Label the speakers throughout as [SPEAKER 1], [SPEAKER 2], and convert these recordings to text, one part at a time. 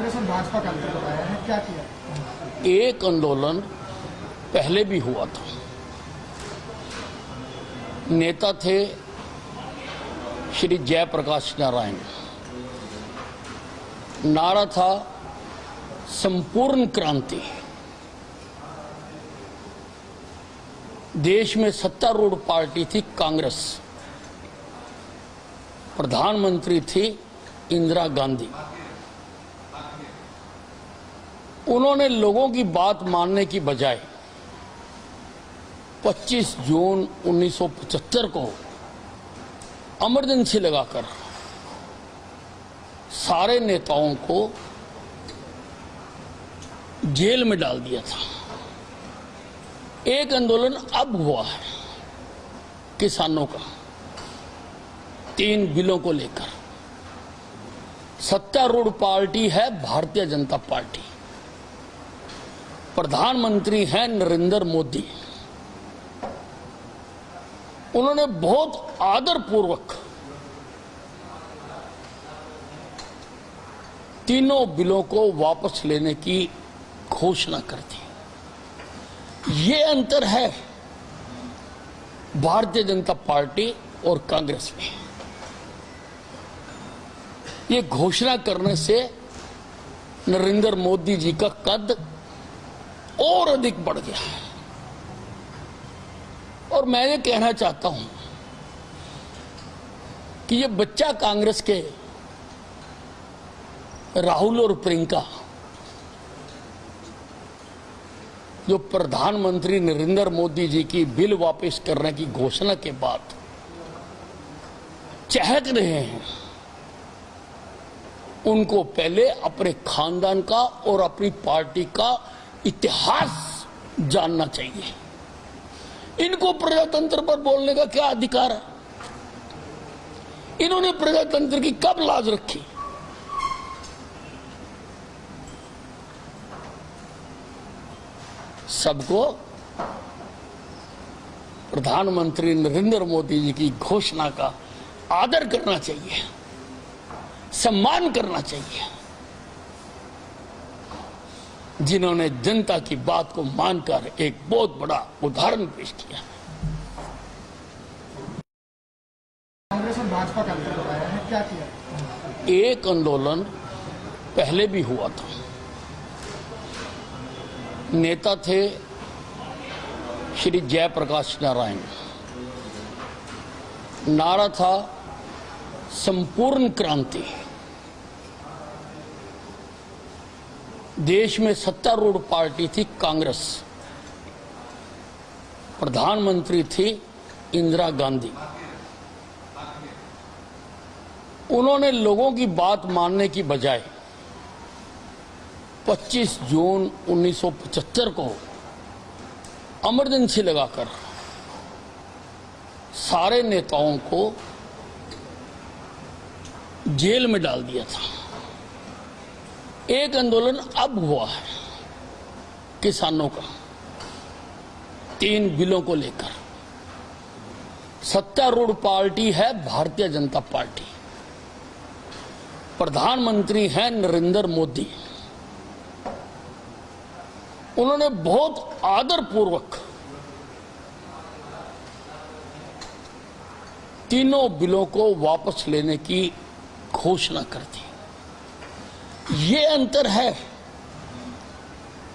[SPEAKER 1] कांग्रेस और भाजपा का अंतर बताया है, क्या किया?
[SPEAKER 2] एक आंदोलन पहले भी हुआ था। नेता थे श्री जयप्रकाश नारायण। नारा था संपूर्ण क्रांति। देश में सत्तारूढ़ पार्टी थी कांग्रेस, प्रधानमंत्री थी इंदिरा गांधी। उन्होंने लोगों की बात मानने की बजाय 25 जून 1975 को इमरजेंसी लगाकर सारे नेताओं को जेल में डाल दिया था। एक आंदोलन अब हुआ है किसानों का, 3 बिलों को लेकर। सत्तारूढ़ पार्टी है भारतीय जनता पार्टी, प्रधानमंत्री हैं नरेंद्र मोदी। उन्होंने बहुत आदरपूर्वक तीनों बिलों को वापस लेने की घोषणा कर दी। ये अंतर है भारतीय जनता पार्टी और कांग्रेस में। ये घोषणा करने से नरेंद्र मोदी जी का कद और अधिक बढ़ गया है। और मैं ये कहना चाहता हूं कि ये बच्चा कांग्रेस के राहुल और प्रियंका, जो प्रधानमंत्री नरेंद्र मोदी जी की बिल वापस करने की घोषणा के बाद चहक रहे हैं, उनको पहले अपने खानदान का और अपनी पार्टी का इतिहास जानना चाहिए। इनको प्रजातंत्र पर बोलने का क्या अधिकार है? इन्होंने प्रजातंत्र की कब लाज रखी? सबको प्रधानमंत्री नरेंद्र मोदी जी की घोषणा का आदर करना चाहिए, सम्मान करना चाहिए, जिन्होंने जनता की बात को मानकर एक बहुत बड़ा उदाहरण पेश किया।
[SPEAKER 1] कांग्रेस और भाजपा का अंतर बताया है, क्या किया?
[SPEAKER 2] एक आंदोलन पहले भी हुआ था। नेता थे श्री जयप्रकाश नारायण। नारा था संपूर्ण क्रांति। देश में सत्तारूढ़ पार्टी थी कांग्रेस, प्रधानमंत्री थी इंदिरा गांधी। उन्होंने लोगों की बात मानने की बजाय 25 जून 1975 को इमरजेंसी लगाकर सारे नेताओं को जेल में डाल दिया था। एक आंदोलन अब हुआ है किसानों का, 3 बिलों को लेकर। सत्तारूढ़ पार्टी है भारतीय जनता पार्टी, प्रधानमंत्री हैं नरेंद्र मोदी। उन्होंने बहुत आदरपूर्वक तीनों बिलों को वापस लेने की घोषणा कर दी। ये अंतर है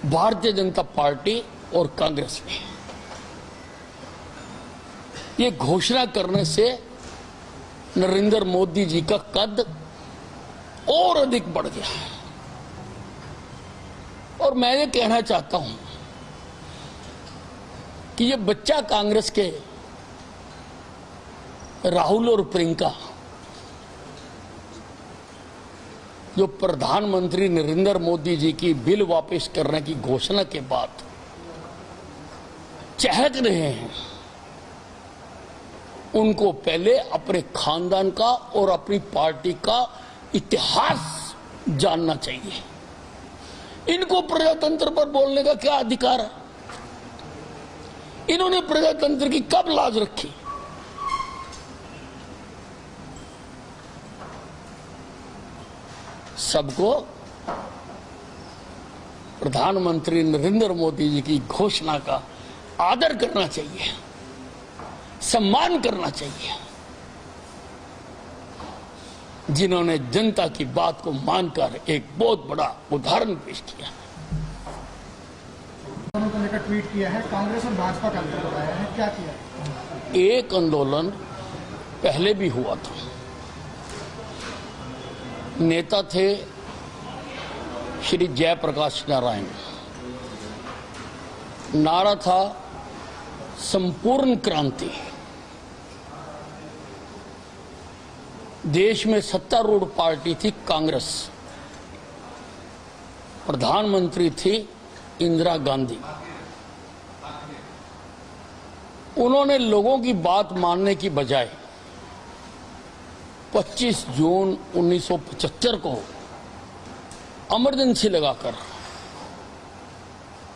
[SPEAKER 2] भारतीय जनता पार्टी और कांग्रेस में। ये घोषणा करने से नरेंद्र मोदी जी का कद और अधिक बढ़ गया है। और मैं ये कहना चाहता हूं कि ये बच्चा कांग्रेस के राहुल और प्रियंका, जो प्रधानमंत्री नरेंद्र मोदी जी की बिल वापस करने की घोषणा के बाद चहक रहे हैं, उनको पहले अपने खानदान का और अपनी पार्टी का इतिहास जानना चाहिए। इनको प्रजातंत्र पर बोलने का क्या अधिकार है? इन्होंने प्रजातंत्र की कब लाज रखी? सबको प्रधानमंत्री नरेंद्र मोदी जी की घोषणा का आदर करना चाहिए, सम्मान करना चाहिए, जिन्होंने जनता की बात को मानकर एक बहुत बड़ा उदाहरण पेश किया।
[SPEAKER 1] दोनों को लेकर ट्वीट किया है, कांग्रेस और भाजपा का अंतर बताया है, क्या किया?
[SPEAKER 2] एक आंदोलन पहले भी हुआ था, नेता थे श्री जयप्रकाश नारायण, नारा था संपूर्ण क्रांति। देश में सत्तारूढ़ पार्टी थी कांग्रेस, प्रधानमंत्री थी इंदिरा गांधी। उन्होंने लोगों की बात मानने की बजाय 25 जून 1975 को इमरजेंसी लगाकर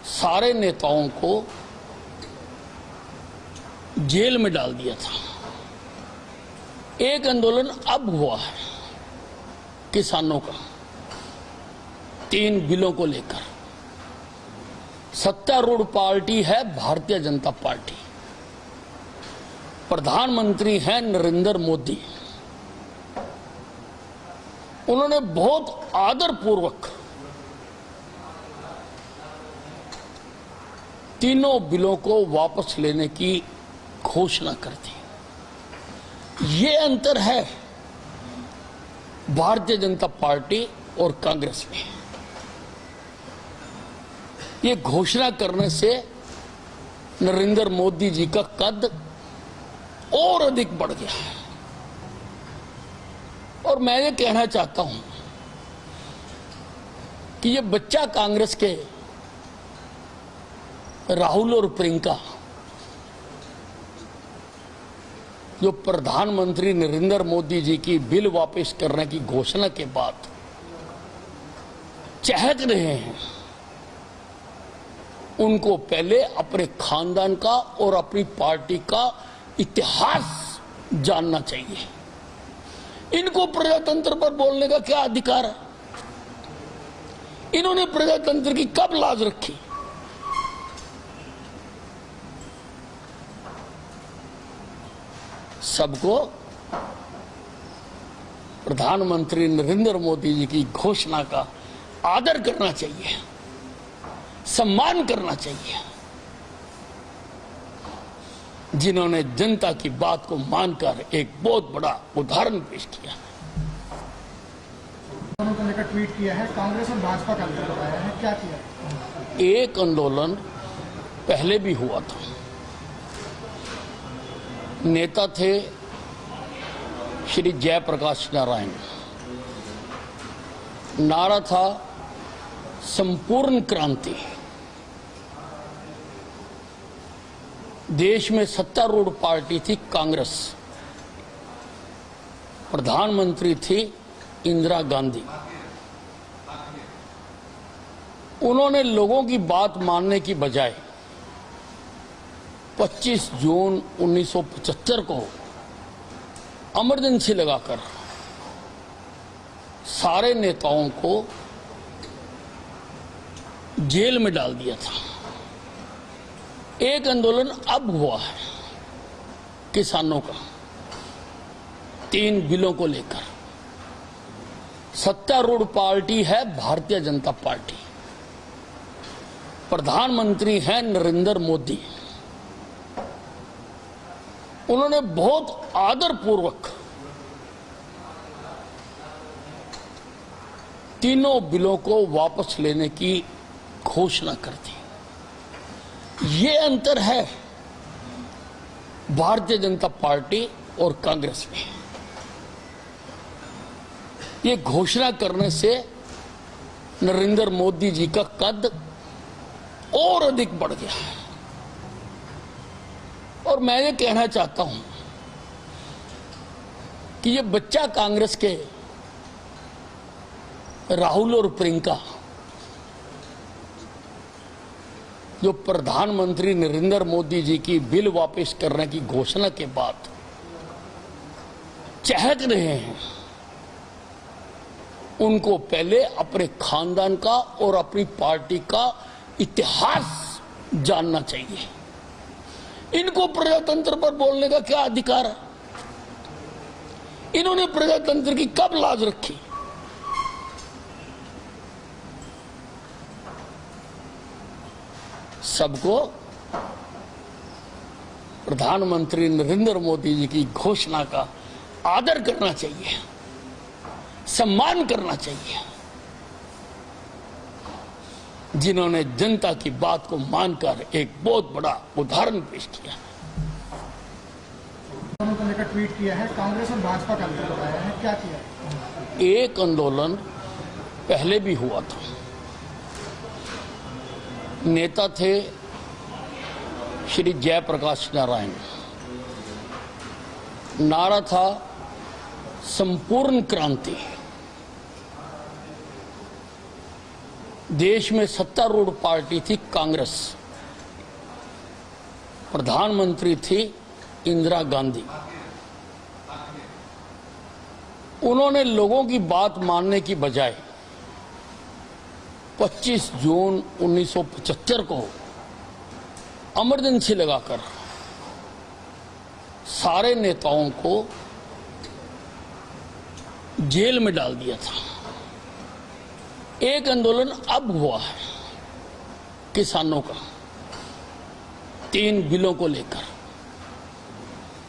[SPEAKER 2] सारे नेताओं को जेल में डाल दिया था। एक आंदोलन अब हुआ है किसानों का 3 बिलों को लेकर। सत्तारूढ़ पार्टी है भारतीय जनता पार्टी, प्रधानमंत्री हैं नरेंद्र मोदी। उन्होंने बहुत आदरपूर्वक तीनों बिलों को वापस लेने की घोषणा कर दी। ये अंतर है भारतीय जनता पार्टी और कांग्रेस में। ये घोषणा करने से नरेंद्र मोदी जी का कद और अधिक बढ़ गया है। और मैं ये कहना चाहता हूं कि ये बच्चा कांग्रेस के राहुल और प्रियंका जो प्रधानमंत्री नरेंद्र मोदी जी की बिल वापस करने की घोषणा के बाद चहक रहे हैं, उनको पहले अपने खानदान का और अपनी पार्टी का इतिहास जानना चाहिए। इनको प्रजातंत्र पर बोलने का क्या अधिकार है? इन्होंने प्रजातंत्र की कब लाज रखी? सबको प्रधानमंत्री नरेंद्र मोदी जी की घोषणा का आदर करना चाहिए, सम्मान करना चाहिए, जिन्होंने जनता की बात को मानकर एक बहुत बड़ा उदाहरण पेश किया।
[SPEAKER 1] दोनों को लेकर ट्वीट किया है, कांग्रेस और भाजपा का अंतर बताया है, क्या किया?
[SPEAKER 2] एक आंदोलन पहले भी हुआ था, नेता थे श्री जयप्रकाश नारायण, नारा था संपूर्ण क्रांति। देश में सत्तारूढ़ पार्टी थी कांग्रेस, प्रधानमंत्री थी इंदिरा गांधी। उन्होंने लोगों की बात मानने की बजाय 25 जून 1975 को इमरजेंसी लगाकर सारे नेताओं को जेल में डाल दिया था। एक आंदोलन अब हुआ है किसानों का 3 बिलों को लेकर। सत्तारूढ़ पार्टी है भारतीय जनता पार्टी, प्रधानमंत्री हैं नरेंद्र मोदी। उन्होंने बहुत आदरपूर्वक तीनों बिलों को वापस लेने की घोषणा कर दी। ये अंतर है भारतीय जनता पार्टी और कांग्रेस में। ये घोषणा करने से नरेंद्र मोदी जी का कद और अधिक बढ़ गया है। और मैं ये कहना चाहता हूं कि ये बच्चा कांग्रेस के राहुल और प्रियंका जो प्रधानमंत्री नरेंद्र मोदी जी की बिल वापस करने की घोषणा के बाद चहक रहे हैं, उनको पहले अपने खानदान का और अपनी पार्टी का इतिहास जानना चाहिए। इनको प्रजातंत्र पर बोलने का क्या अधिकार है? इन्होंने प्रजातंत्र की कब लाज रखी? सबको प्रधानमंत्री नरेंद्र मोदी जी की घोषणा का आदर करना चाहिए, सम्मान करना चाहिए, जिन्होंने जनता की बात को मानकर एक बहुत बड़ा उदाहरण पेश किया।
[SPEAKER 1] दोनों को लेकर ट्वीट किया है, कांग्रेस और भाजपा का अंतर बताया है, क्या किया?
[SPEAKER 2] एक आंदोलन पहले भी हुआ था। नेता थे श्री जयप्रकाश नारायण। नारा था संपूर्ण क्रांति। देश में सत्तारूढ़ पार्टी थी कांग्रेस, प्रधानमंत्री थी इंदिरा गांधी। उन्होंने लोगों की बात मानने की बजाय 25 जून 1975 को इमरजेंसी लगाकर सारे नेताओं को जेल में डाल दिया था। एक आंदोलन अब हुआ है किसानों का 3 बिलों को लेकर।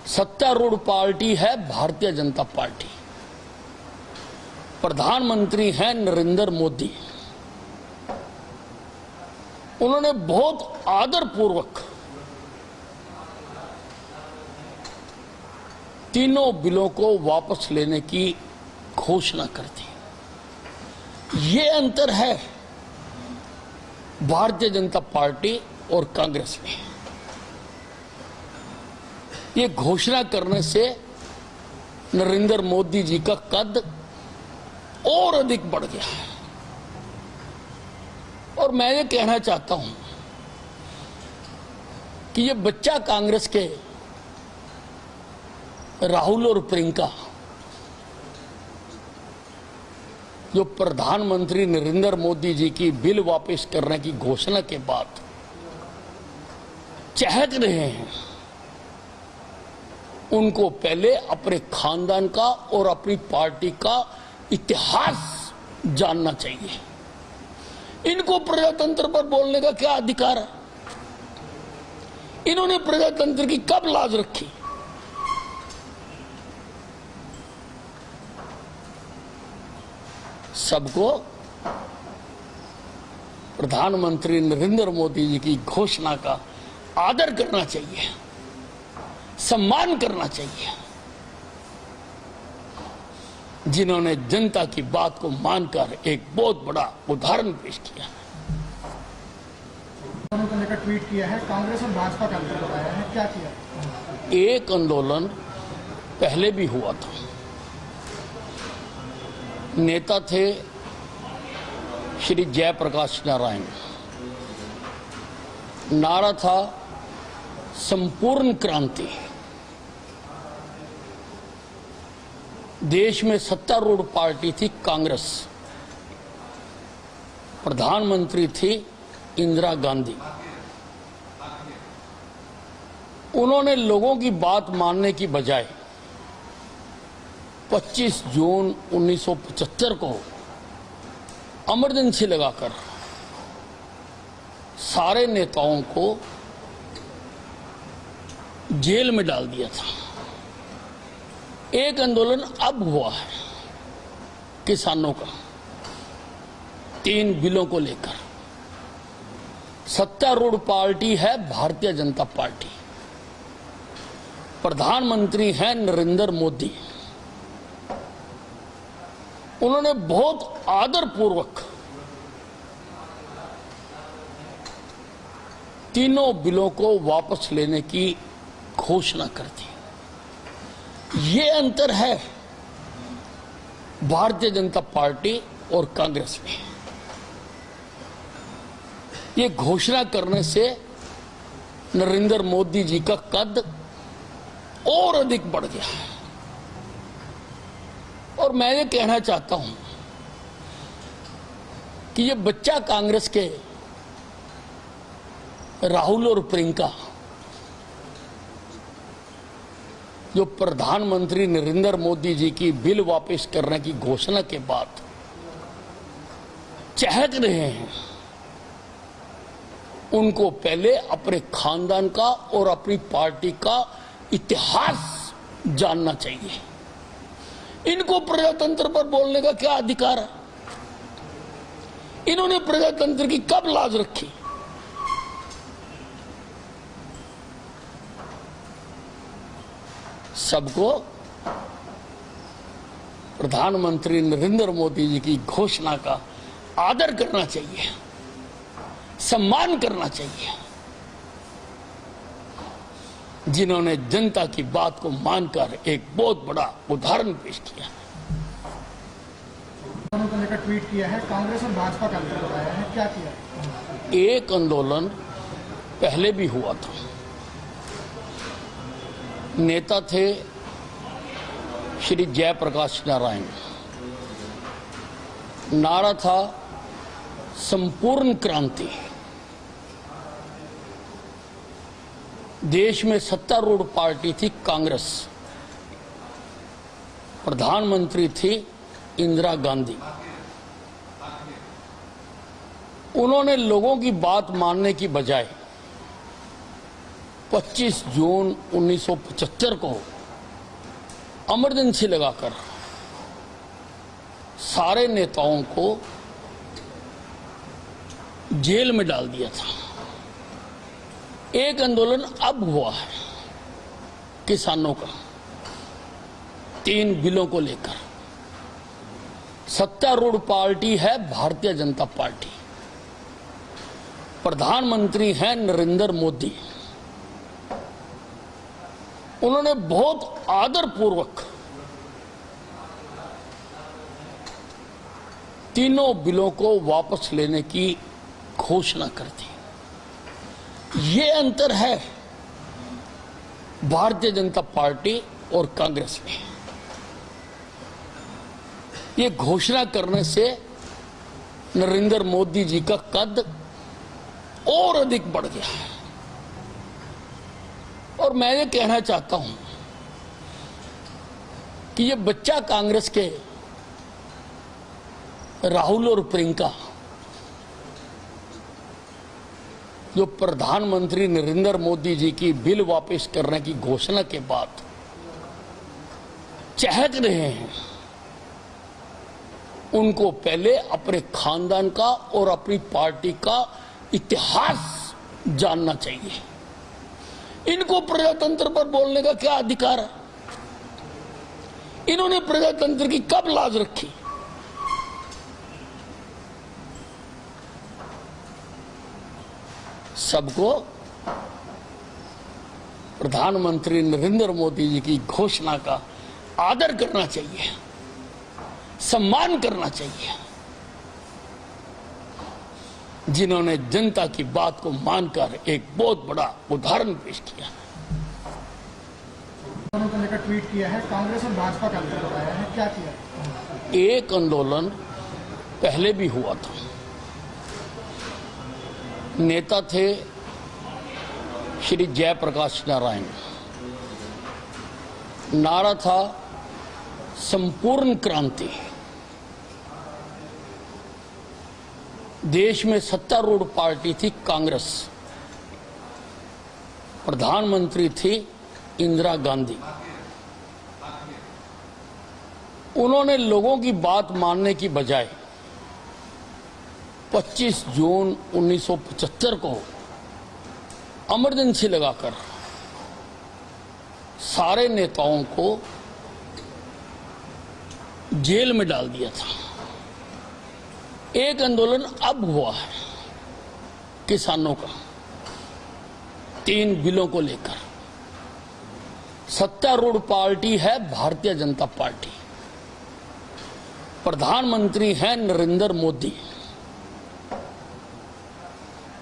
[SPEAKER 2] सत्तारूढ़ पार्टी है भारतीय जनता पार्टी, प्रधानमंत्री हैं नरेंद्र मोदी। उन्होंने बहुत आदरपूर्वक तीनों बिलों को वापस लेने की घोषणा कर दी। ये अंतर है भारतीय जनता पार्टी और कांग्रेस में। ये घोषणा करने से नरेंद्र मोदी जी का कद और अधिक बढ़ गया है। और मैं ये कहना चाहता हूं कि ये बच्चा कांग्रेस के राहुल और प्रियंका, जो प्रधानमंत्री नरेंद्र मोदी जी की बिल वापस करने की घोषणा के बाद चहक रहे हैं, उनको पहले अपने खानदान का और अपनी पार्टी का इतिहास जानना चाहिए। इनको प्रजातंत्र पर बोलने का क्या अधिकार है? इन्होंने प्रजातंत्र की कब लाज रखी? सबको प्रधानमंत्री नरेंद्र मोदी जी की घोषणा का आदर करना चाहिए, सम्मान करना चाहिए, जिन्होंने जनता की बात को मानकर एक बहुत बड़ा उदाहरण पेश किया।
[SPEAKER 1] दोनों को लेकर ट्वीट किया है, कांग्रेस और भाजपा का अंतर बताया है, क्या किया?
[SPEAKER 2] एक आंदोलन पहले भी हुआ था। नेता थे श्री जयप्रकाश नारायण। नारा था संपूर्ण क्रांति। देश में सत्तारूढ़ पार्टी थी कांग्रेस, प्रधानमंत्री थी इंदिरा गांधी। उन्होंने लोगों की बात मानने की बजाय 25 जून 1975 को इमरजेंसी लगाकर सारे नेताओं को जेल में डाल दिया था। एक आंदोलन अब हुआ है किसानों का 3 बिलों को लेकर। सत्तारूढ़ पार्टी है भारतीय जनता पार्टी, प्रधानमंत्री हैं नरेंद्र मोदी। उन्होंने बहुत आदरपूर्वक तीनों बिलों को वापस लेने की घोषणा कर दी। ये अंतर है भारतीय जनता पार्टी और कांग्रेस में। ये घोषणा करने से नरेंद्र मोदी जी का कद और अधिक बढ़ गया है। और मैं ये कहना चाहता हूं कि ये बच्चा कांग्रेस के राहुल और प्रियंका जो प्रधानमंत्री नरेंद्र मोदी जी की बिल वापस करने की घोषणा के बाद चहक रहे हैं, उनको पहले अपने खानदान का और अपनी पार्टी का इतिहास जानना चाहिए। इनको प्रजातंत्र पर बोलने का क्या अधिकार है? इन्होंने प्रजातंत्र की कब लाज रखी? सबको प्रधानमंत्री नरेंद्र मोदी जी की घोषणा का आदर करना चाहिए, सम्मान करना चाहिए, जिन्होंने जनता की बात को मानकर एक बहुत बड़ा उदाहरण पेश किया।
[SPEAKER 1] दोनों को लेकर ट्वीट किया है, कांग्रेस और भाजपा का अंतर बताया है, क्या किया?
[SPEAKER 2] एक आंदोलन पहले भी हुआ था, नेता थे श्री जयप्रकाश नारायण, नारा था संपूर्ण क्रांति। देश में सत्तारूढ़ पार्टी थी कांग्रेस, प्रधानमंत्री थी इंदिरा गांधी। उन्होंने लोगों की बात मानने की बजाय 25 जून 1975 को इमरजेंसी लगाकर सारे नेताओं को जेल में डाल दिया था। एक आंदोलन अब हुआ है किसानों का 3 बिलों को लेकर। सत्तारूढ़ पार्टी है भारतीय जनता पार्टी, प्रधानमंत्री हैं नरेंद्र मोदी। उन्होंने बहुत आदरपूर्वक तीनों बिलों को वापस लेने की घोषणा कर दी। ये अंतर है भारतीय जनता पार्टी और कांग्रेस में। ये घोषणा करने से नरेंद्र मोदी जी का कद और अधिक बढ़ गया है। और मैं ये कहना चाहता हूं कि ये बच्चा कांग्रेस के राहुल और प्रियंका जो प्रधानमंत्री नरेंद्र मोदी जी की बिल वापस करने की घोषणा के बाद चहक रहे हैं, उनको पहले अपने खानदान का और अपनी पार्टी का इतिहास जानना चाहिए। इनको प्रजातंत्र पर बोलने का क्या अधिकार है? इन्होंने प्रजातंत्र की कब लाज रखी? सबको प्रधानमंत्री नरेंद्र मोदी जी की घोषणा का आदर करना चाहिए, सम्मान करना चाहिए, जिन्होंने जनता की बात को मानकर एक बहुत बड़ा उदाहरण पेश किया।
[SPEAKER 1] दोनों को लेकर ट्वीट किया है, कांग्रेस और भाजपा का अंतर बताया है, क्या किया?
[SPEAKER 2] एक आंदोलन पहले भी हुआ था, नेता थे श्री जयप्रकाश नारायण, नारा था संपूर्ण क्रांति। देश में सत्तारूढ़ पार्टी थी कांग्रेस, प्रधानमंत्री थी इंदिरा गांधी। उन्होंने लोगों की बात मानने की बजाय 25 जून 1975 को इमरजेंसी लगाकर सारे नेताओं को जेल में डाल दिया था। एक आंदोलन अब हुआ है किसानों का 3 बिलों को लेकर। सत्तारूढ़ पार्टी है भारतीय जनता पार्टी, प्रधानमंत्री हैं नरेंद्र मोदी।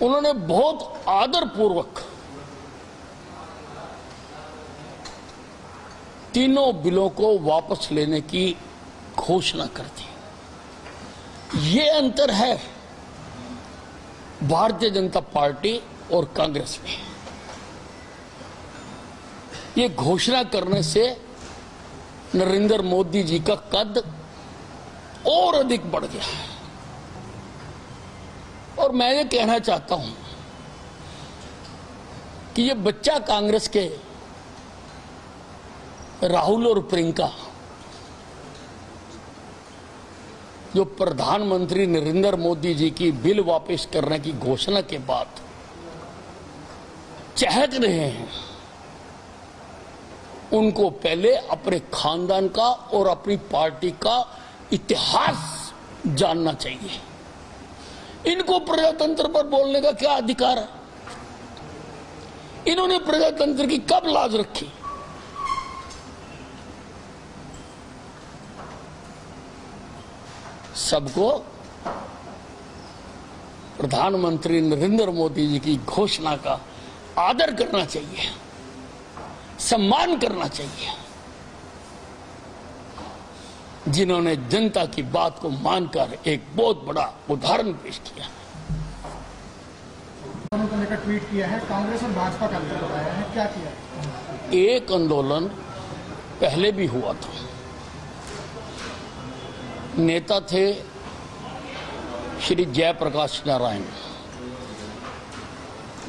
[SPEAKER 2] उन्होंने बहुत आदरपूर्वक तीनों बिलों को वापस लेने की घोषणा कर दी। ये अंतर है भारतीय जनता पार्टी और कांग्रेस में ये घोषणा करने से नरेंद्र मोदी जी का कद और अधिक बढ़ गया है। और मैं ये कहना चाहता हूं कि ये बच्चा कांग्रेस के राहुल और प्रियंका जो प्रधानमंत्री नरेंद्र मोदी जी की बिल वापस करने की घोषणा के बाद चहक रहे हैं, उनको पहले अपने खानदान का और अपनी पार्टी का इतिहास जानना चाहिए। इनको प्रजातंत्र पर बोलने का क्या अधिकार है? इन्होंने प्रजातंत्र की कब लाज रखी? सबको प्रधानमंत्री नरेंद्र मोदी जी की घोषणा का आदर करना चाहिए, सम्मान करना चाहिए, जिन्होंने जनता की बात को मानकर एक बहुत बड़ा उदाहरण पेश किया।
[SPEAKER 1] दोनों को लेकर ट्वीट किया है, कांग्रेस और भाजपा का अंतर बताया है, क्या किया?
[SPEAKER 2] एक आंदोलन पहले भी हुआ था। नेता थे श्री जयप्रकाश नारायण,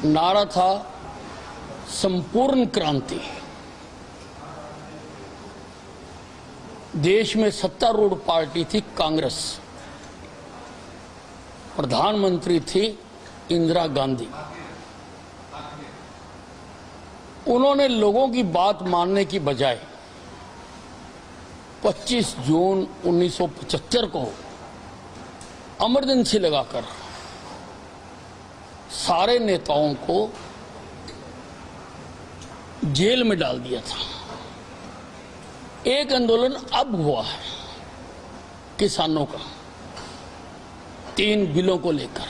[SPEAKER 2] नारा था संपूर्ण क्रांति। देश में सत्तारूढ़ पार्टी थी कांग्रेस, प्रधानमंत्री थी इंदिरा गांधी। उन्होंने लोगों की बात मानने की बजाय 25 जून 1975 को इमरजेंसी लगाकर सारे नेताओं को जेल में डाल दिया था। एक आंदोलन अब हुआ है किसानों का 3 बिलों को लेकर।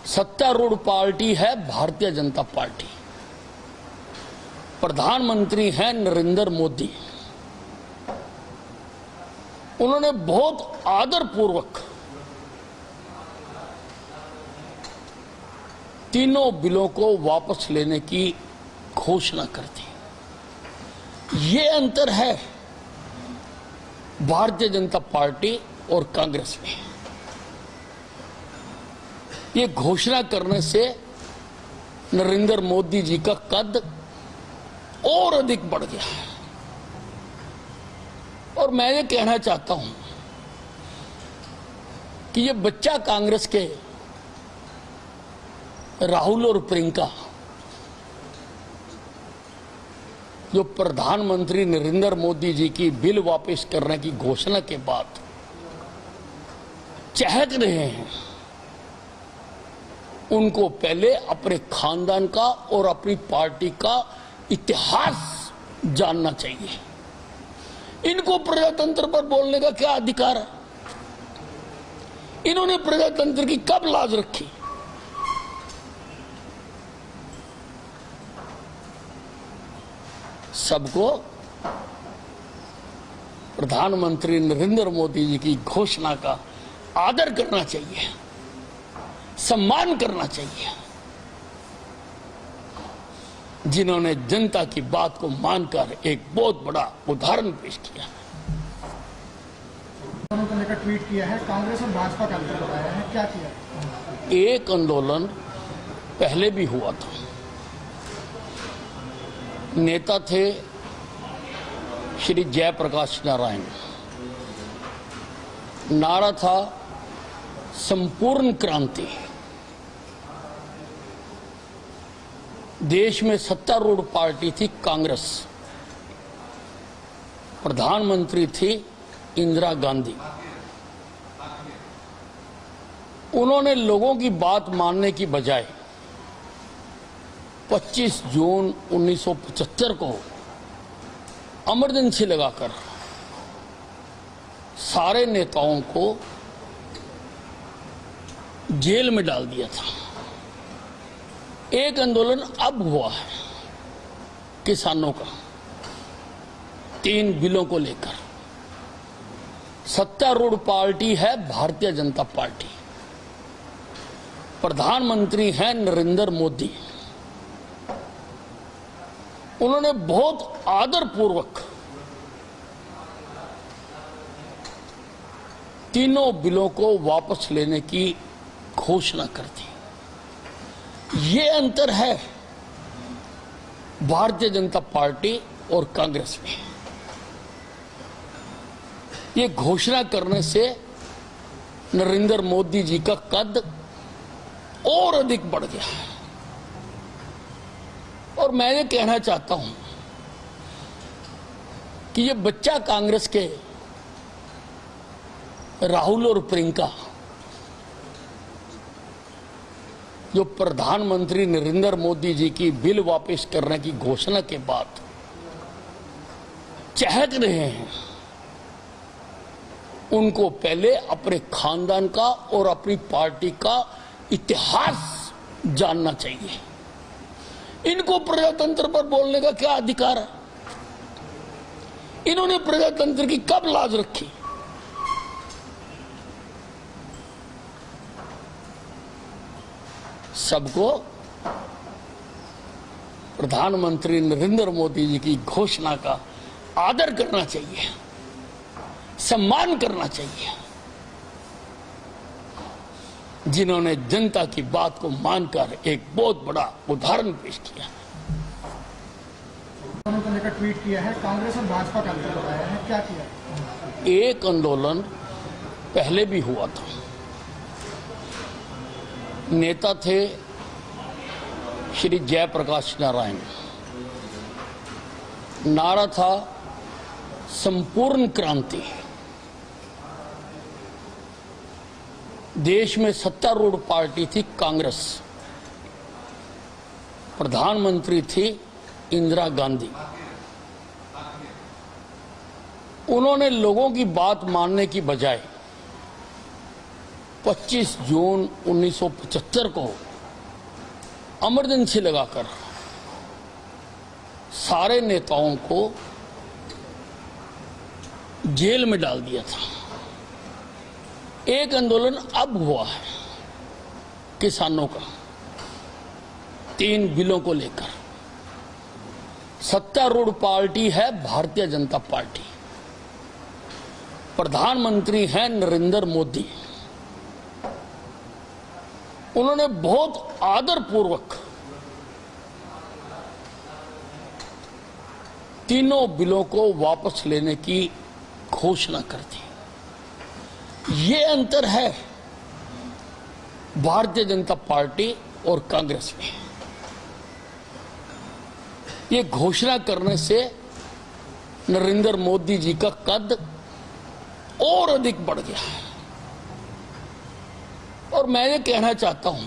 [SPEAKER 2] सत्तारूढ़ पार्टी है भारतीय जनता पार्टी, प्रधानमंत्री हैं नरेंद्र मोदी। उन्होंने बहुत आदरपूर्वक तीनों बिलों को वापस लेने की घोषणा कर दी। ये अंतर है भारतीय जनता पार्टी और कांग्रेस में। ये घोषणा करने से नरेंद्र मोदी जी का कद और अधिक बढ़ गया है। और मैं ये कहना चाहता हूं कि ये बच्चा कांग्रेस के राहुल और प्रियंका जो प्रधानमंत्री नरेंद्र मोदी जी की बिल वापस करने की घोषणा के बाद चहक रहे हैं, उनको पहले अपने खानदान का और अपनी पार्टी का इतिहास जानना चाहिए। इनको प्रजातंत्र पर बोलने का क्या अधिकार है? इन्होंने प्रजातंत्र की कब लाज रखी? सबको प्रधानमंत्री नरेंद्र मोदी जी की घोषणा का आदर करना चाहिए, सम्मान करना चाहिए, जिन्होंने जनता की बात को मानकर एक बहुत बड़ा उदाहरण पेश किया।
[SPEAKER 1] दोनों को लेकर ट्वीट किया है, कांग्रेस और भाजपा का अंतर बताया है, क्या किया?
[SPEAKER 2] एक आंदोलन पहले भी हुआ था। नेता थे श्री जयप्रकाश नारायण, नारा था संपूर्ण क्रांति। देश में सत्तारूढ़ पार्टी थी कांग्रेस, प्रधानमंत्री थी इंदिरा गांधी। उन्होंने लोगों की बात मानने की बजाय 25 जून 1975 को इमरजेंसी लगाकर सारे नेताओं को जेल में डाल दिया था। एक आंदोलन अब हुआ है किसानों का 3 बिलों को लेकर। सत्तारूढ़ पार्टी है भारतीय जनता पार्टी, प्रधानमंत्री हैं नरेंद्र मोदी। उन्होंने बहुत आदरपूर्वक तीनों बिलों को वापस लेने की घोषणा कर दी। ये अंतर है भारतीय जनता पार्टी और कांग्रेस में। ये घोषणा करने से नरेंद्र मोदी जी का कद और अधिक बढ़ गया है। और मैं ये कहना चाहता हूं कि ये बच्चा कांग्रेस के राहुल और प्रियंका जो प्रधानमंत्री नरेंद्र मोदी जी की बिल वापस करने की घोषणा के बाद चहक रहे हैं, उनको पहले अपने खानदान का और अपनी पार्टी का इतिहास जानना चाहिए। इनको प्रजातंत्र पर बोलने का क्या अधिकार है? इन्होंने प्रजातंत्र की कब लाज रखी? सबको प्रधानमंत्री नरेंद्र मोदी जी की घोषणा का आदर करना चाहिए, सम्मान करना चाहिए, जिन्होंने जनता की बात को मानकर एक बहुत बड़ा उदाहरण पेश किया।
[SPEAKER 1] को लेकर ट्वीट किया है, कांग्रेस और भाजपा का अंतर बताया है, क्या किया?
[SPEAKER 2] एक आंदोलन पहले भी हुआ था। नेता थे श्री जयप्रकाश नारायण। नारा था संपूर्ण क्रांति। देश में सत्तारूढ़ पार्टी थी कांग्रेस, प्रधानमंत्री थी इंदिरा गांधी। उन्होंने लोगों की बात मानने की बजाय 25 जून 1975 को इमरजेंसी लगाकर सारे नेताओं को जेल में डाल दिया था। एक आंदोलन अब हुआ है किसानों का 3 बिलों को लेकर। सत्तारूढ़ पार्टी है भारतीय जनता पार्टी, प्रधानमंत्री हैं नरेंद्र मोदी। उन्होंने बहुत आदरपूर्वक तीनों बिलों को वापस लेने की घोषणा कर दी। ये अंतर है भारतीय जनता पार्टी और कांग्रेस में। ये घोषणा करने से नरेंद्र मोदी जी का कद और अधिक बढ़ गया है। और मैं ये कहना चाहता हूं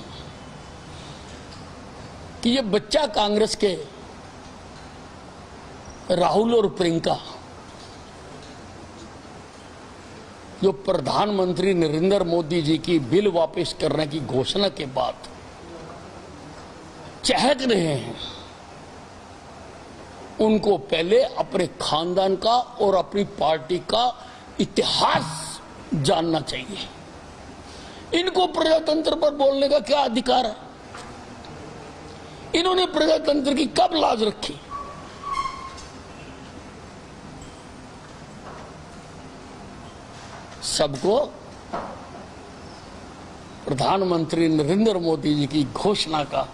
[SPEAKER 2] कि ये बच्चा कांग्रेस के राहुल और प्रियंका जो प्रधानमंत्री नरेंद्र मोदी जी की बिल वापस करने की घोषणा के बाद चहक रहे हैं, उनको पहले अपने खानदान का और अपनी पार्टी का इतिहास जानना चाहिए। इनको प्रजातंत्र पर बोलने का क्या अधिकार है? इन्होंने प्रजातंत्र की कब लाज रखी? सबको प्रधानमंत्री नरेंद्र मोदी जी की घोषणा का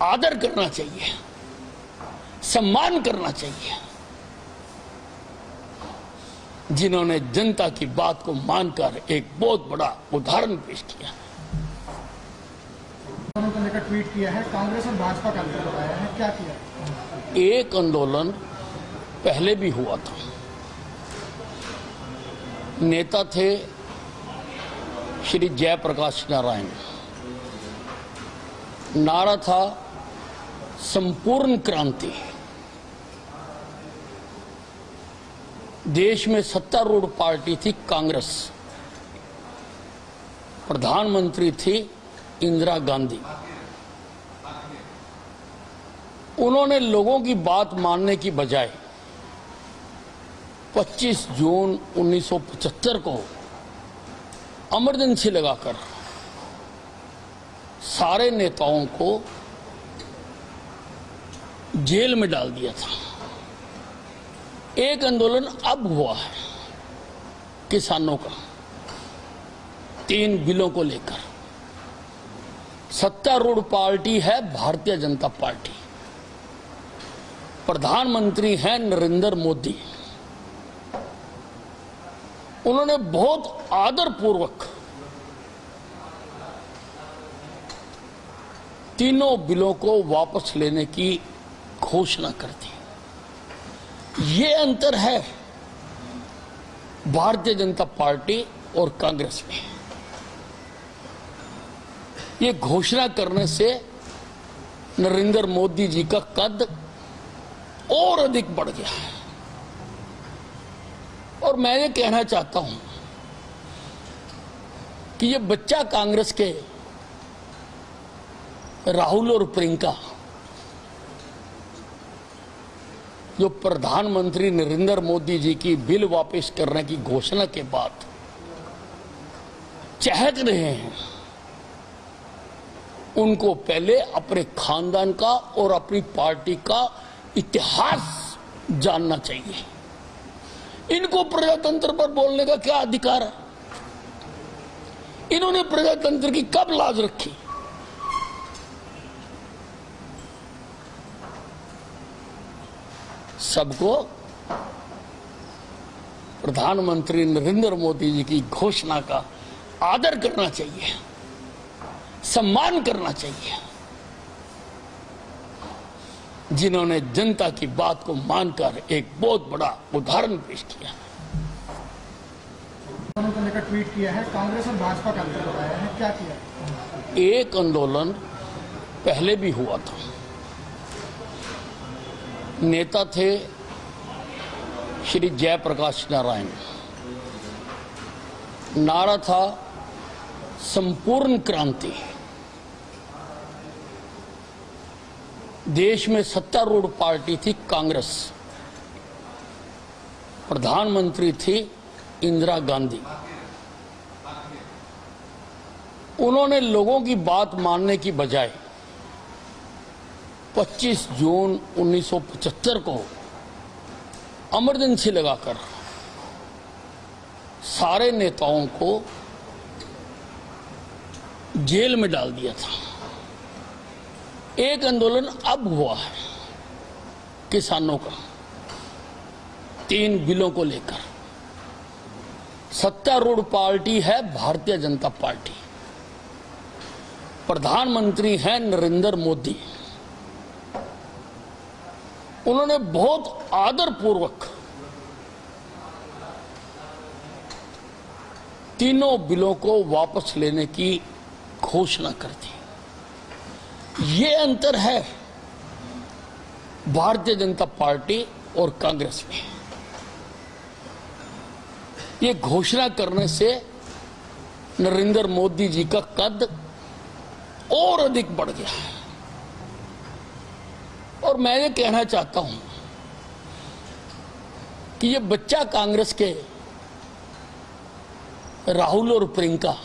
[SPEAKER 2] आदर करना चाहिए, सम्मान करना चाहिए, जिन्होंने जनता की बात को मानकर एक बहुत बड़ा उदाहरण पेश किया।
[SPEAKER 1] को लेकर ट्वीट किया है, कांग्रेस और भाजपा का अंतर बताया है, क्या किया?
[SPEAKER 2] एक आंदोलन पहले भी हुआ था। नेता थे श्री जयप्रकाश नारायण। नारा था संपूर्ण क्रांति। देश में सत्तारूढ़ पार्टी थी कांग्रेस, प्रधानमंत्री थी इंदिरा गांधी। उन्होंने लोगों की बात मानने की बजाय 25 जून 1975 को इमरजेंसी लगाकर सारे नेताओं को जेल में डाल दिया था। एक आंदोलन अब हुआ है किसानों का 3 बिलों को लेकर। सत्तारूढ़ पार्टी है भारतीय जनता पार्टी, प्रधानमंत्री हैं नरेंद्र मोदी। उन्होंने बहुत आदरपूर्वक तीनों बिलों को वापस लेने की घोषणा कर दी। ये अंतर है भारतीय जनता पार्टी और कांग्रेस में। ये घोषणा करने से नरेंद्र मोदी जी का कद और अधिक बढ़ गया है। और मैं ये कहना चाहता हूं कि ये बच्चा कांग्रेस के राहुल और प्रियंका जो प्रधानमंत्री नरेंद्र मोदी जी की बिल वापस करने की घोषणा के बाद चहक रहे हैं, उनको पहले अपने खानदान का और अपनी पार्टी का इतिहास जानना चाहिए। इनको प्रजातंत्र पर बोलने का क्या अधिकार है? इन्होंने प्रजातंत्र की कब लाज रखी? सबको प्रधानमंत्री नरेंद्र मोदी जी की घोषणा का आदर करना चाहिए, सम्मान करना चाहिए, जिन्होंने जनता की बात को मानकर एक बहुत बड़ा उदाहरण पेश किया।
[SPEAKER 1] दोनों को लेकर ट्वीट किया है, कांग्रेस और भाजपा का अंतर बताया है, क्या किया?
[SPEAKER 2] एक आंदोलन पहले भी हुआ था। नेता थे श्री जयप्रकाश नारायण। नारा था संपूर्ण क्रांति। देश में सत्तारूढ़ पार्टी थी कांग्रेस, प्रधानमंत्री थी इंदिरा गांधी। उन्होंने लोगों की बात मानने की बजाय 25 जून 1975 को इमरजेंसी लगाकर सारे नेताओं को जेल में डाल दिया था। एक आंदोलन अब हुआ है किसानों का 3 बिलों को लेकर। सत्तारूढ़ पार्टी है भारतीय जनता पार्टी, प्रधानमंत्री हैं नरेंद्र मोदी। उन्होंने बहुत आदरपूर्वक तीनों बिलों को वापस लेने की घोषणा कर दी। ये अंतर है भारतीय जनता पार्टी और कांग्रेस में। ये घोषणा करने से नरेंद्र मोदी जी का कद और अधिक बढ़ गया है। और मैं ये कहना चाहता हूं कि ये बच्चा कांग्रेस के राहुल और प्रियंका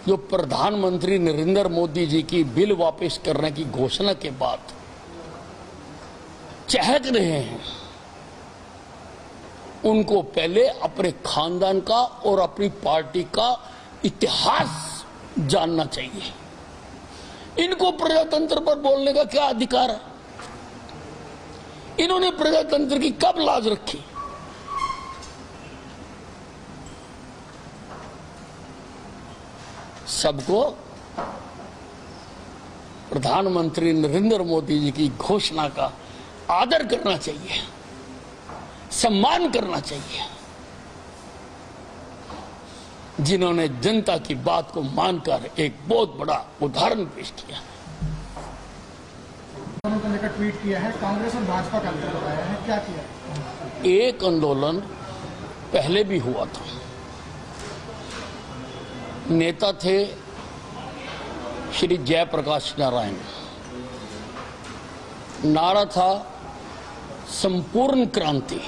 [SPEAKER 2] जो प्रधानमंत्री नरेंद्र मोदी जी की बिल वापस करने की घोषणा के बाद चहक रहे हैं, उनको पहले अपने खानदान का और अपनी पार्टी का इतिहास जानना चाहिए। इनको प्रजातंत्र पर बोलने का क्या अधिकार है? इन्होंने प्रजातंत्र की कब लाज रखी? सबको प्रधानमंत्री नरेंद्र मोदी जी की घोषणा का आदर करना चाहिए, सम्मान करना चाहिए, जिन्होंने जनता की बात को मानकर एक बहुत बड़ा उदाहरण पेश किया।
[SPEAKER 1] दोनों को लेकर ट्वीट किया है, कांग्रेस और भाजपा का अंतर बताया है, क्या किया?
[SPEAKER 2] एक आंदोलन पहले भी हुआ था। नेता थे श्री जयप्रकाश नारायण। नारा था संपूर्ण क्रांति।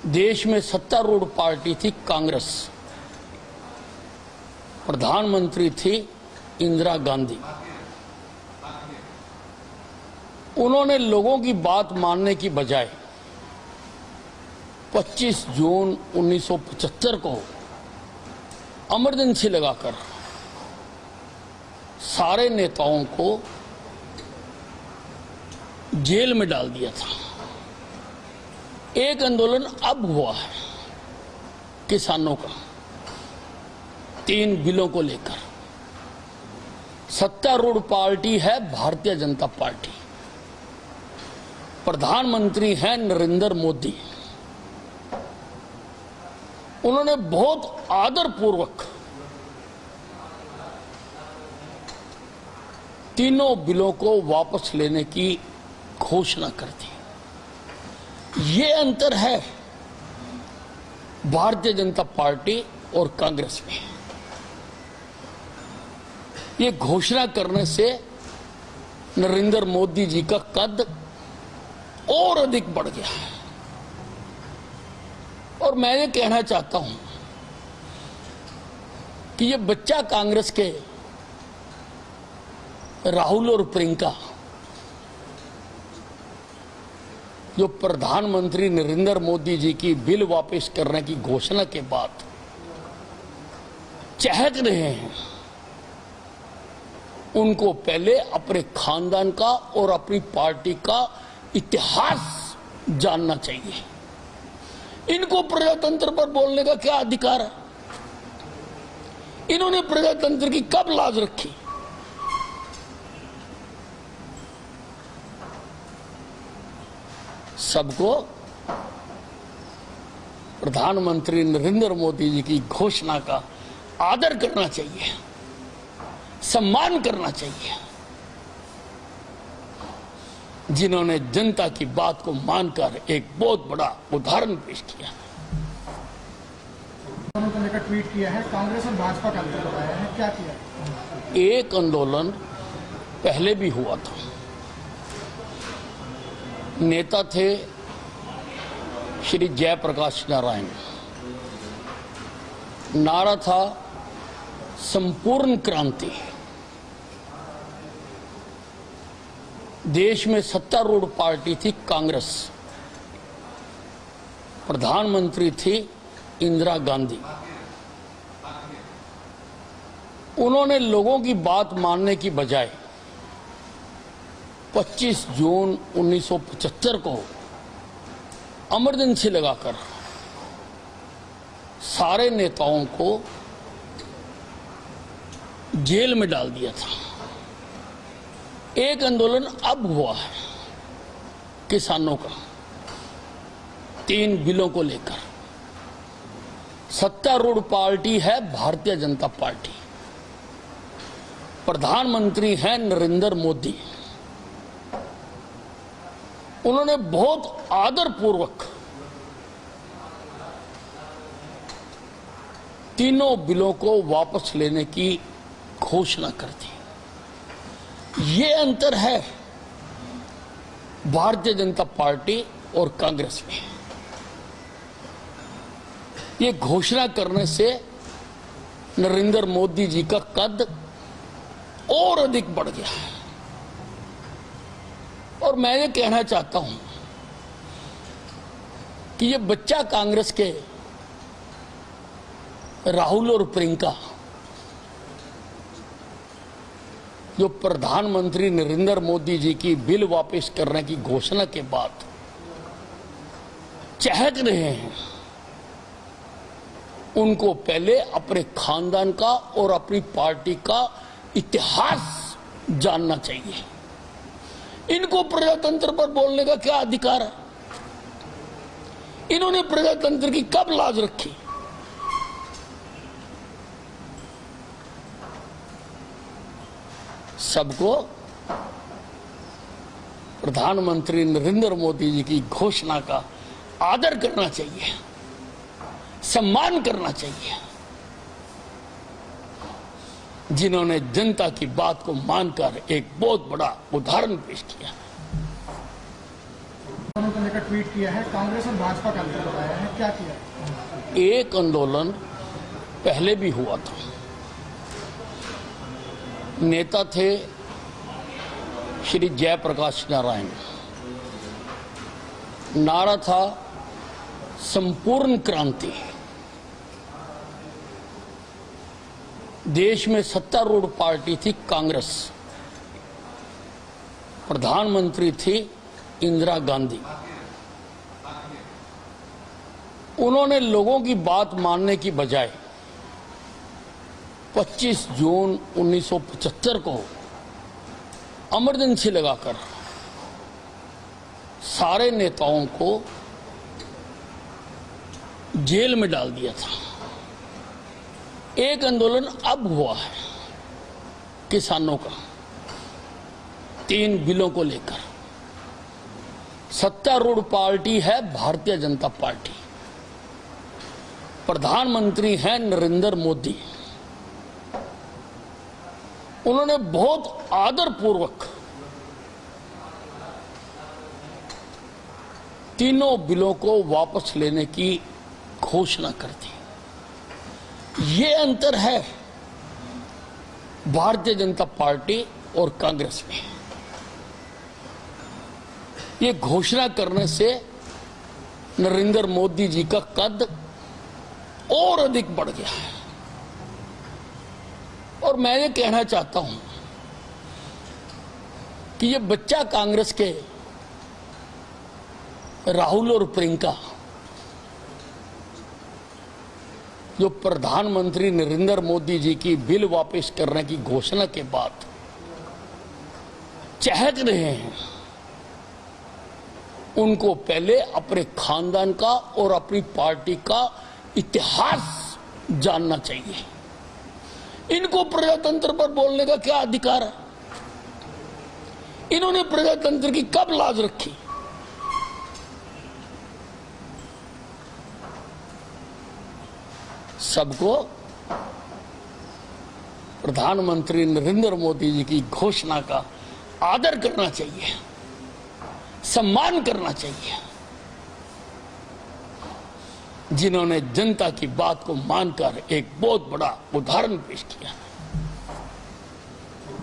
[SPEAKER 2] देश में सत्तारूढ़ पार्टी थी कांग्रेस, प्रधानमंत्री थी इंदिरा गांधी। उन्होंने लोगों की बात मानने की बजाय 25 जून 1975 को इमरजेंसी लगाकर सारे नेताओं को जेल में डाल दिया था। एक आंदोलन अब हुआ है किसानों का 3 बिलों को लेकर। सत्तारूढ़ पार्टी है भारतीय जनता पार्टी, प्रधानमंत्री हैं नरेंद्र मोदी। उन्होंने बहुत आदरपूर्वक तीनों बिलों को वापस लेने की घोषणा कर दी। ये अंतर है भारतीय जनता पार्टी और कांग्रेस में। ये घोषणा करने से नरेंद्र मोदी जी का कद और अधिक बढ़ गया है। और मैं ये कहना चाहता हूं कि ये बच्चा कांग्रेस के राहुल और प्रियंका जो प्रधानमंत्री नरेंद्र मोदी जी की बिल वापस करने की घोषणा के बाद चहक रहे हैं, उनको पहले अपने खानदान का और अपनी पार्टी का इतिहास जानना चाहिए। इनको प्रजातंत्र पर बोलने का क्या अधिकार है? इन्होंने प्रजातंत्र की कब लाज रखी? सबको प्रधानमंत्री नरेंद्र मोदी जी की घोषणा का आदर करना चाहिए, सम्मान करना चाहिए, जिन्होंने जनता की बात को मानकर एक बहुत बड़ा उदाहरण पेश किया।
[SPEAKER 1] दोनों को लेकर ट्वीट किया है, कांग्रेस और भाजपा का अंतर बताया है, क्या किया?
[SPEAKER 2] एक आंदोलन पहले भी हुआ था। नेता थे श्री जयप्रकाश नारायण। नारा था संपूर्ण क्रांति। देश में सत्तारूढ़ पार्टी थी कांग्रेस, प्रधानमंत्री थी इंदिरा गांधी। उन्होंने लोगों की बात मानने की बजाय 25 जून 1975 को इमरजेंसी लगाकर सारे नेताओं को जेल में डाल दिया था। एक आंदोलन अब हुआ है किसानों का 3 बिलों को लेकर। सत्तारूढ़ पार्टी है भारतीय जनता पार्टी, प्रधानमंत्री हैं नरेंद्र मोदी। उन्होंने बहुत आदरपूर्वक तीनों बिलों को वापस लेने की घोषणा कर दी। ये अंतर है भारतीय जनता पार्टी और कांग्रेस में। ये घोषणा करने से नरेंद्र मोदी जी का कद और अधिक बढ़ गया है। और मैं ये कहना चाहता हूं कि ये बच्चा कांग्रेस के राहुल और प्रियंका जो प्रधानमंत्री नरेंद्र मोदी जी की बिल वापस करने की घोषणा के बाद चहक रहे हैं, उनको पहले अपने खानदान का और अपनी पार्टी का इतिहास जानना चाहिए। इनको प्रजातंत्र पर बोलने का क्या अधिकार है? इन्होंने प्रजातंत्र की कब लाज रखी? सबको प्रधानमंत्री नरेंद्र मोदी जी की घोषणा का आदर करना चाहिए, सम्मान करना चाहिए, जिन्होंने जनता की बात को मानकर एक बहुत बड़ा उदाहरण पेश किया।
[SPEAKER 1] लेकर ट्वीट किया है, कांग्रेस और भाजपा का अंतर बताया है, क्या किया?
[SPEAKER 2] एक आंदोलन पहले भी हुआ था। नेता थे श्री जयप्रकाश नारायण। नारा था संपूर्ण क्रांति। देश में सत्तारूढ़ पार्टी थी कांग्रेस, प्रधानमंत्री थी इंदिरा गांधी। उन्होंने लोगों की बात मानने की बजाय 25 जून 1975 को इमरजेंसी लगाकर सारे नेताओं को जेल में डाल दिया था। एक आंदोलन अब हुआ है किसानों का 3 बिलों को लेकर। सत्तारूढ़ पार्टी है भारतीय जनता पार्टी, प्रधानमंत्री हैं नरेंद्र मोदी। उन्होंने बहुत आदरपूर्वक तीनों बिलों को वापस लेने की घोषणा कर दी। ये अंतर है भारतीय जनता पार्टी और कांग्रेस में। ये घोषणा करने से नरेंद्र मोदी जी का कद और अधिक बढ़ गया है। और मैं ये कहना चाहता हूं कि ये बच्चा कांग्रेस के राहुल और प्रियंका जो प्रधानमंत्री नरेंद्र मोदी जी की बिल वापस करने की घोषणा के बाद चहक रहे हैं, उनको पहले अपने खानदान का और अपनी पार्टी का इतिहास जानना चाहिए। इनको प्रजातंत्र पर बोलने का क्या अधिकार है? इन्होंने प्रजातंत्र की कब लाज रखी? सबको प्रधानमंत्री नरेंद्र मोदी जी की घोषणा का आदर करना चाहिए, सम्मान करना चाहिए, जिन्होंने जनता की बात को मानकर एक बहुत बड़ा उदाहरण पेश किया।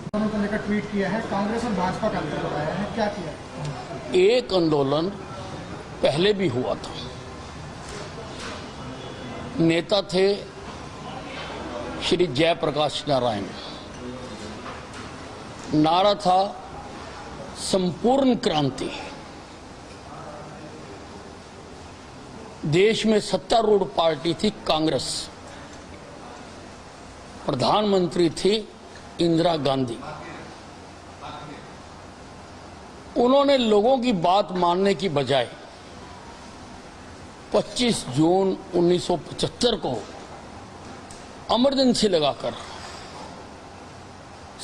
[SPEAKER 1] दोनों को लेकर ट्वीट किया है, कांग्रेस और भाजपा का अंतर बताया है, क्या किया?
[SPEAKER 2] एक आंदोलन पहले भी हुआ था। नेता थे श्री जयप्रकाश नारायण। नारा था संपूर्ण क्रांति। देश में सत्तारूढ़ पार्टी थी कांग्रेस, प्रधानमंत्री थी इंदिरा गांधी। उन्होंने लोगों की बात मानने की बजाय 25 जून 1975 को इमरजेंसी लगाकर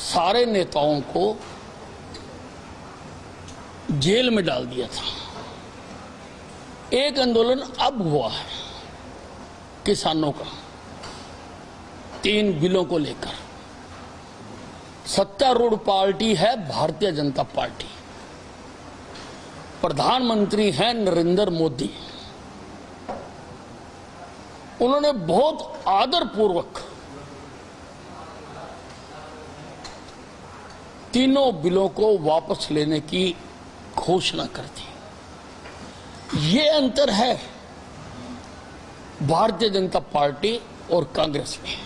[SPEAKER 2] सारे नेताओं को जेल में डाल दिया था। एक आंदोलन अब हुआ है किसानों का 3 बिलों को लेकर। सत्तारूढ़ पार्टी है भारतीय जनता पार्टी, प्रधानमंत्री हैं नरेंद्र मोदी। उन्होंने बहुत आदरपूर्वक तीनों बिलों को वापस लेने की घोषणा कर दी। ये अंतर है भारतीय जनता पार्टी और कांग्रेस में।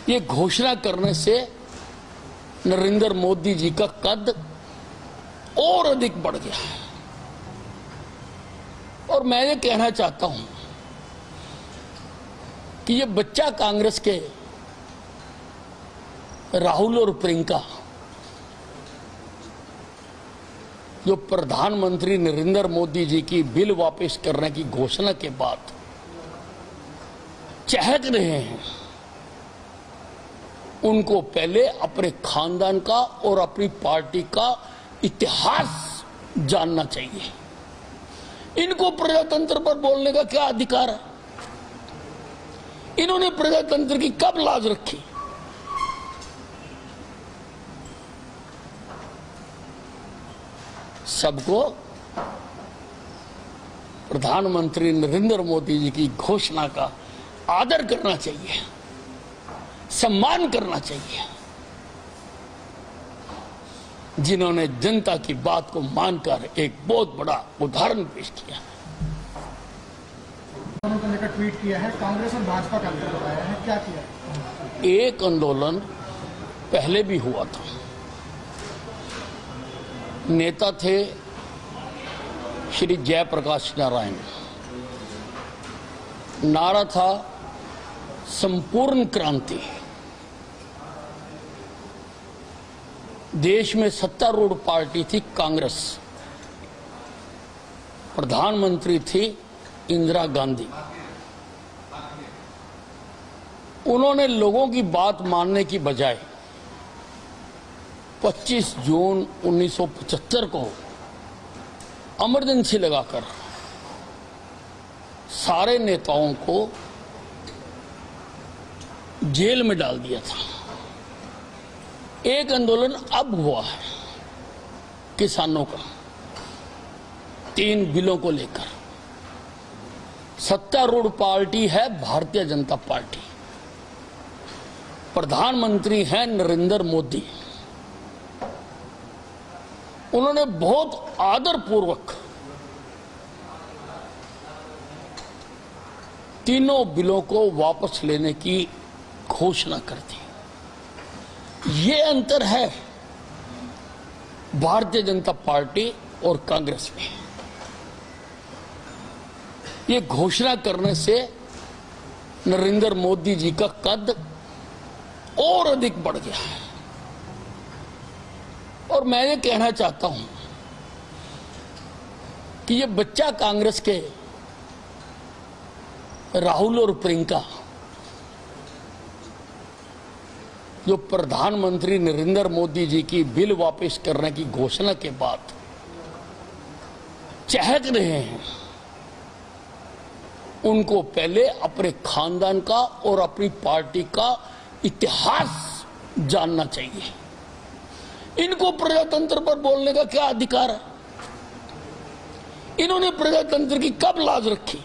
[SPEAKER 2] ये घोषणा करने से नरेंद्र मोदी जी का कद और अधिक बढ़ गया है। और मैं ये कहना चाहता हूं कि ये बच्चा कांग्रेस के राहुल और प्रियंका जो प्रधानमंत्री नरेंद्र मोदी जी की बिल वापस करने की घोषणा के बाद चहक रहे हैं, उनको पहले अपने खानदान का और अपनी पार्टी का इतिहास जानना चाहिए। इनको प्रजातंत्र पर बोलने का क्या अधिकार है? इन्होंने प्रजातंत्र की कब लाज रखी? सबको प्रधानमंत्री नरेंद्र मोदी जी की घोषणा का आदर करना चाहिए, सम्मान करना चाहिए, जिन्होंने जनता की बात को मानकर एक बहुत बड़ा उदाहरण पेश किया।
[SPEAKER 1] दोनों को लेकर ट्वीट किया है, कांग्रेस और भाजपा का अंतर बताया है, क्या किया है?
[SPEAKER 2] एक आंदोलन पहले भी हुआ था, नेता थे श्री जयप्रकाश नारायण, नारा था संपूर्ण क्रांति। देश में सत्तारूढ़ पार्टी थी कांग्रेस, प्रधानमंत्री थी इंदिरा गांधी। उन्होंने लोगों की बात मानने की बजाय 25 जून 1975 को इमरजेंसी लगाकर सारे नेताओं को जेल में डाल दिया था। एक आंदोलन अब हुआ है किसानों का, 3 बिलों को लेकर। सत्तारूढ़ पार्टी है भारतीय जनता पार्टी, प्रधानमंत्री हैं नरेंद्र मोदी। उन्होंने बहुत आदरपूर्वक तीनों बिलों को वापस लेने की घोषणा कर दी। ये अंतर है भारतीय जनता पार्टी और कांग्रेस में। ये घोषणा करने से नरेंद्र मोदी जी का कद और अधिक बढ़ गया है। और मैं ये कहना चाहता हूं कि ये बच्चा कांग्रेस के राहुल और प्रियंका, जो प्रधानमंत्री नरेंद्र मोदी जी की बिल वापस करने की घोषणा के बाद चहक रहे हैं, उनको पहले अपने खानदान का और अपनी पार्टी का इतिहास जानना चाहिए। इनको प्रजातंत्र पर बोलने का क्या अधिकार है? इन्होंने प्रजातंत्र की कब लाज रखी?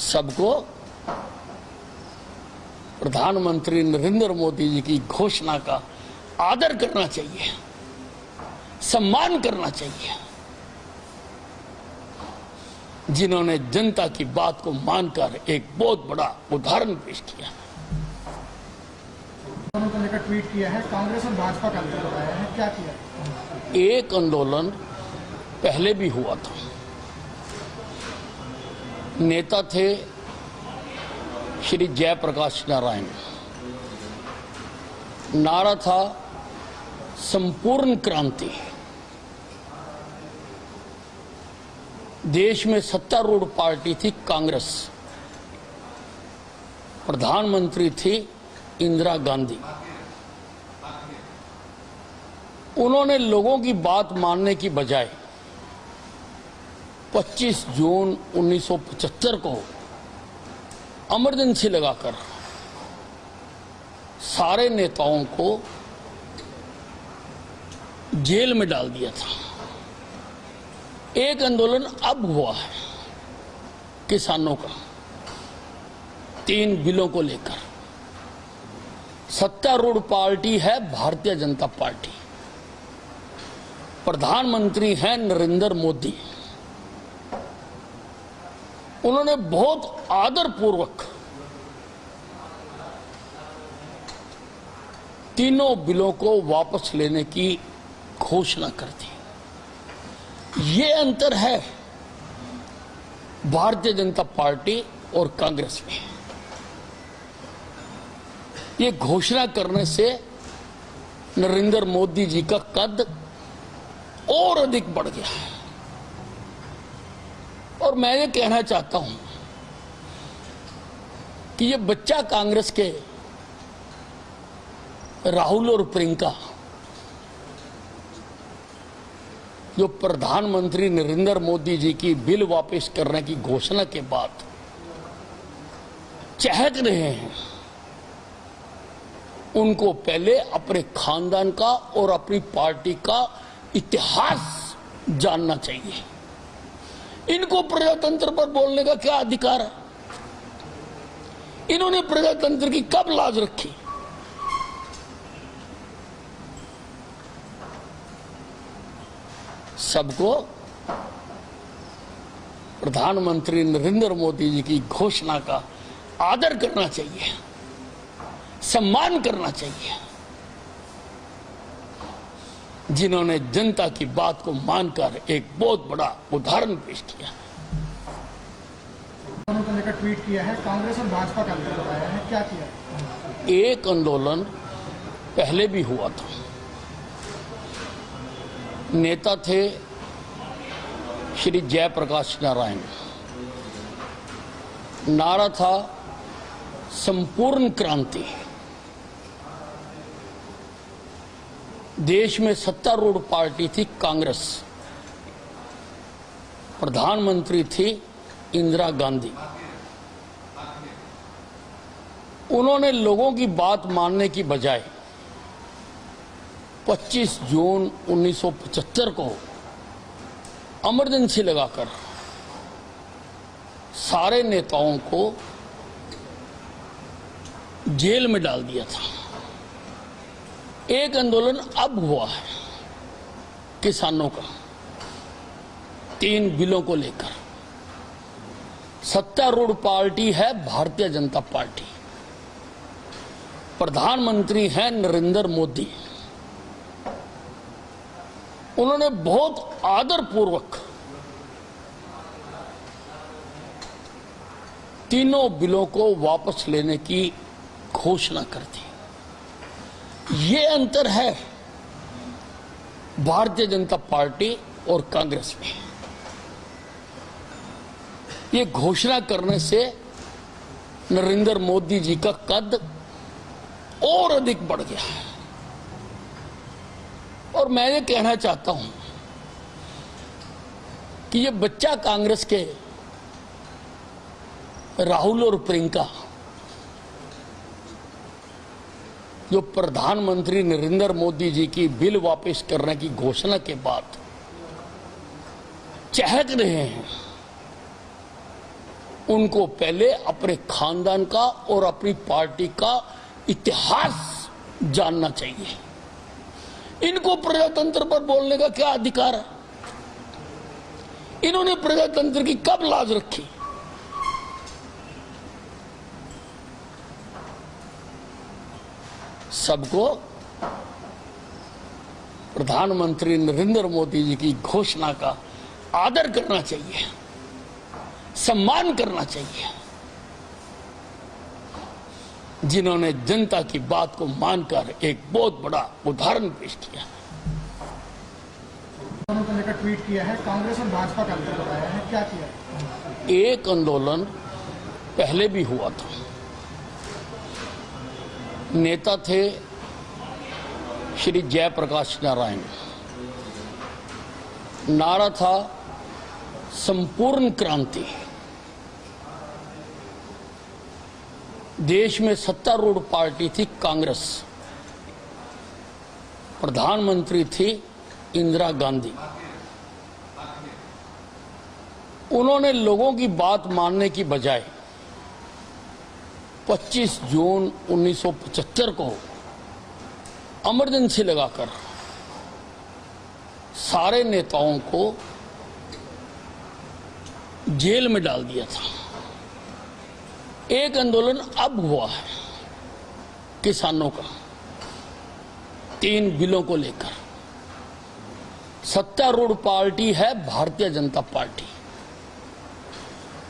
[SPEAKER 2] सबको प्रधानमंत्री नरेंद्र मोदी जी की घोषणा का आदर करना चाहिए, सम्मान करना चाहिए, जिन्होंने जनता की बात को मानकर एक बहुत बड़ा उदाहरण पेश किया।
[SPEAKER 1] दोनों को लेकर ट्वीट किया है, कांग्रेस और भाजपा का अंतर बताया है, क्या किया है?
[SPEAKER 2] एक आंदोलन पहले भी हुआ था, नेता थे श्री जयप्रकाश नारायण, नारा था संपूर्ण क्रांति। देश में सत्तारूढ़ पार्टी थी कांग्रेस, प्रधानमंत्री थी इंदिरा गांधी। उन्होंने लोगों की बात मानने की बजाय 25 जून 1975 को इमरजेंसी लगाकर सारे नेताओं को जेल में डाल दिया था। एक आंदोलन अब हुआ है किसानों का, 3 बिलों को लेकर। सत्तारूढ़ पार्टी है भारतीय जनता पार्टी, प्रधानमंत्री हैं नरेंद्र मोदी। उन्होंने बहुत आदरपूर्वक तीनों बिलों को वापस लेने की घोषणा कर दी। ये अंतर है भारतीय जनता पार्टी और कांग्रेस में। ये घोषणा करने से नरेंद्र मोदी जी का कद और अधिक बढ़ गया है। और मैं ये कहना चाहता हूं कि ये बच्चा कांग्रेस के राहुल और प्रियंका, जो प्रधानमंत्री नरेंद्र मोदी जी की बिल वापस करने की घोषणा के बाद चहक रहे हैं, उनको पहले अपने खानदान का और अपनी पार्टी का इतिहास जानना चाहिए। इनको प्रजातंत्र पर बोलने का क्या अधिकार है? इन्होंने प्रजातंत्र की कब लाज रखी? सबको प्रधानमंत्री नरेंद्र मोदी जी की घोषणा का आदर करना चाहिए, सम्मान करना चाहिए, जिन्होंने जनता की बात को मानकर एक बहुत बड़ा उदाहरण पेश किया।
[SPEAKER 1] को लेकर ट्वीट किया है, कांग्रेस और भाजपा का अंतर बताया है, क्या किया?
[SPEAKER 2] एक आंदोलन पहले भी हुआ था। नेता थे श्री जयप्रकाश नारायण, नारा था संपूर्ण क्रांति। देश में सत्तारूढ़ पार्टी थी कांग्रेस, प्रधानमंत्री थी इंदिरा गांधी। उन्होंने लोगों की बात मानने की बजाय 25 जून 1975 को इमरजेंसी लगाकर सारे नेताओं को जेल में डाल दिया था। एक आंदोलन अब हुआ है किसानों का 3 बिलों को लेकर। सत्तारूढ़ पार्टी है भारतीय जनता पार्टी, प्रधानमंत्री हैं नरेंद्र मोदी। उन्होंने बहुत आदरपूर्वक तीनों बिलों को वापस लेने की घोषणा कर दी। ये अंतर है भारतीय जनता पार्टी और कांग्रेस में। ये घोषणा करने से नरेंद्र मोदी जी का कद और अधिक बढ़ गया है। और मैं ये कहना चाहता हूं कि ये बच्चा कांग्रेस के राहुल और प्रियंका जो प्रधानमंत्री नरेंद्र मोदी जी की बिल वापस करने की घोषणा के बाद चहक रहे हैं, उनको पहले अपने खानदान का और अपनी पार्टी का इतिहास जानना चाहिए। इनको प्रजातंत्र पर बोलने का क्या अधिकार है? इन्होंने प्रजातंत्र की कब लाज रखी? सबको प्रधानमंत्री नरेंद्र मोदी जी की घोषणा का आदर करना चाहिए, सम्मान करना चाहिए, जिन्होंने जनता की बात को मानकर एक बहुत बड़ा उदाहरण पेश किया।
[SPEAKER 1] को लेकर ट्वीट किया है, कांग्रेस और भाजपा का अंतर बताया है, क्या किया?
[SPEAKER 2] एक आंदोलन पहले भी हुआ था। नेता थे श्री जयप्रकाश नारायण, नारा था संपूर्ण क्रांति। देश में सत्तारूढ़ पार्टी थी कांग्रेस, प्रधानमंत्री थी इंदिरा गांधी। उन्होंने लोगों की बात मानने की बजाय 25 जून 1975 को इमरजेंसी लगाकर सारे नेताओं को जेल में डाल दिया था। एक आंदोलन अब हुआ है किसानों का 3 बिलों को लेकर। सत्तारूढ़ पार्टी है भारतीय जनता पार्टी,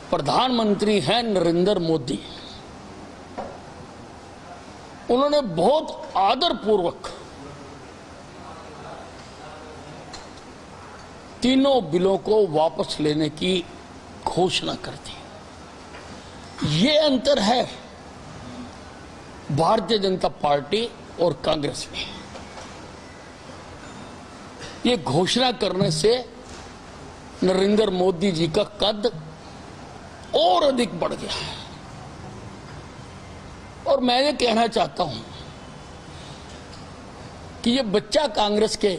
[SPEAKER 2] प्रधानमंत्री हैं नरेंद्र मोदी। उन्होंने बहुत आदरपूर्वक तीनों बिलों को वापस लेने की घोषणा कर दी। ये अंतर है भारतीय जनता पार्टी और कांग्रेस में। ये घोषणा करने से नरेंद्र मोदी जी का कद और अधिक बढ़ गया है। और मैं ये कहना चाहता हूं कि ये बच्चा कांग्रेस के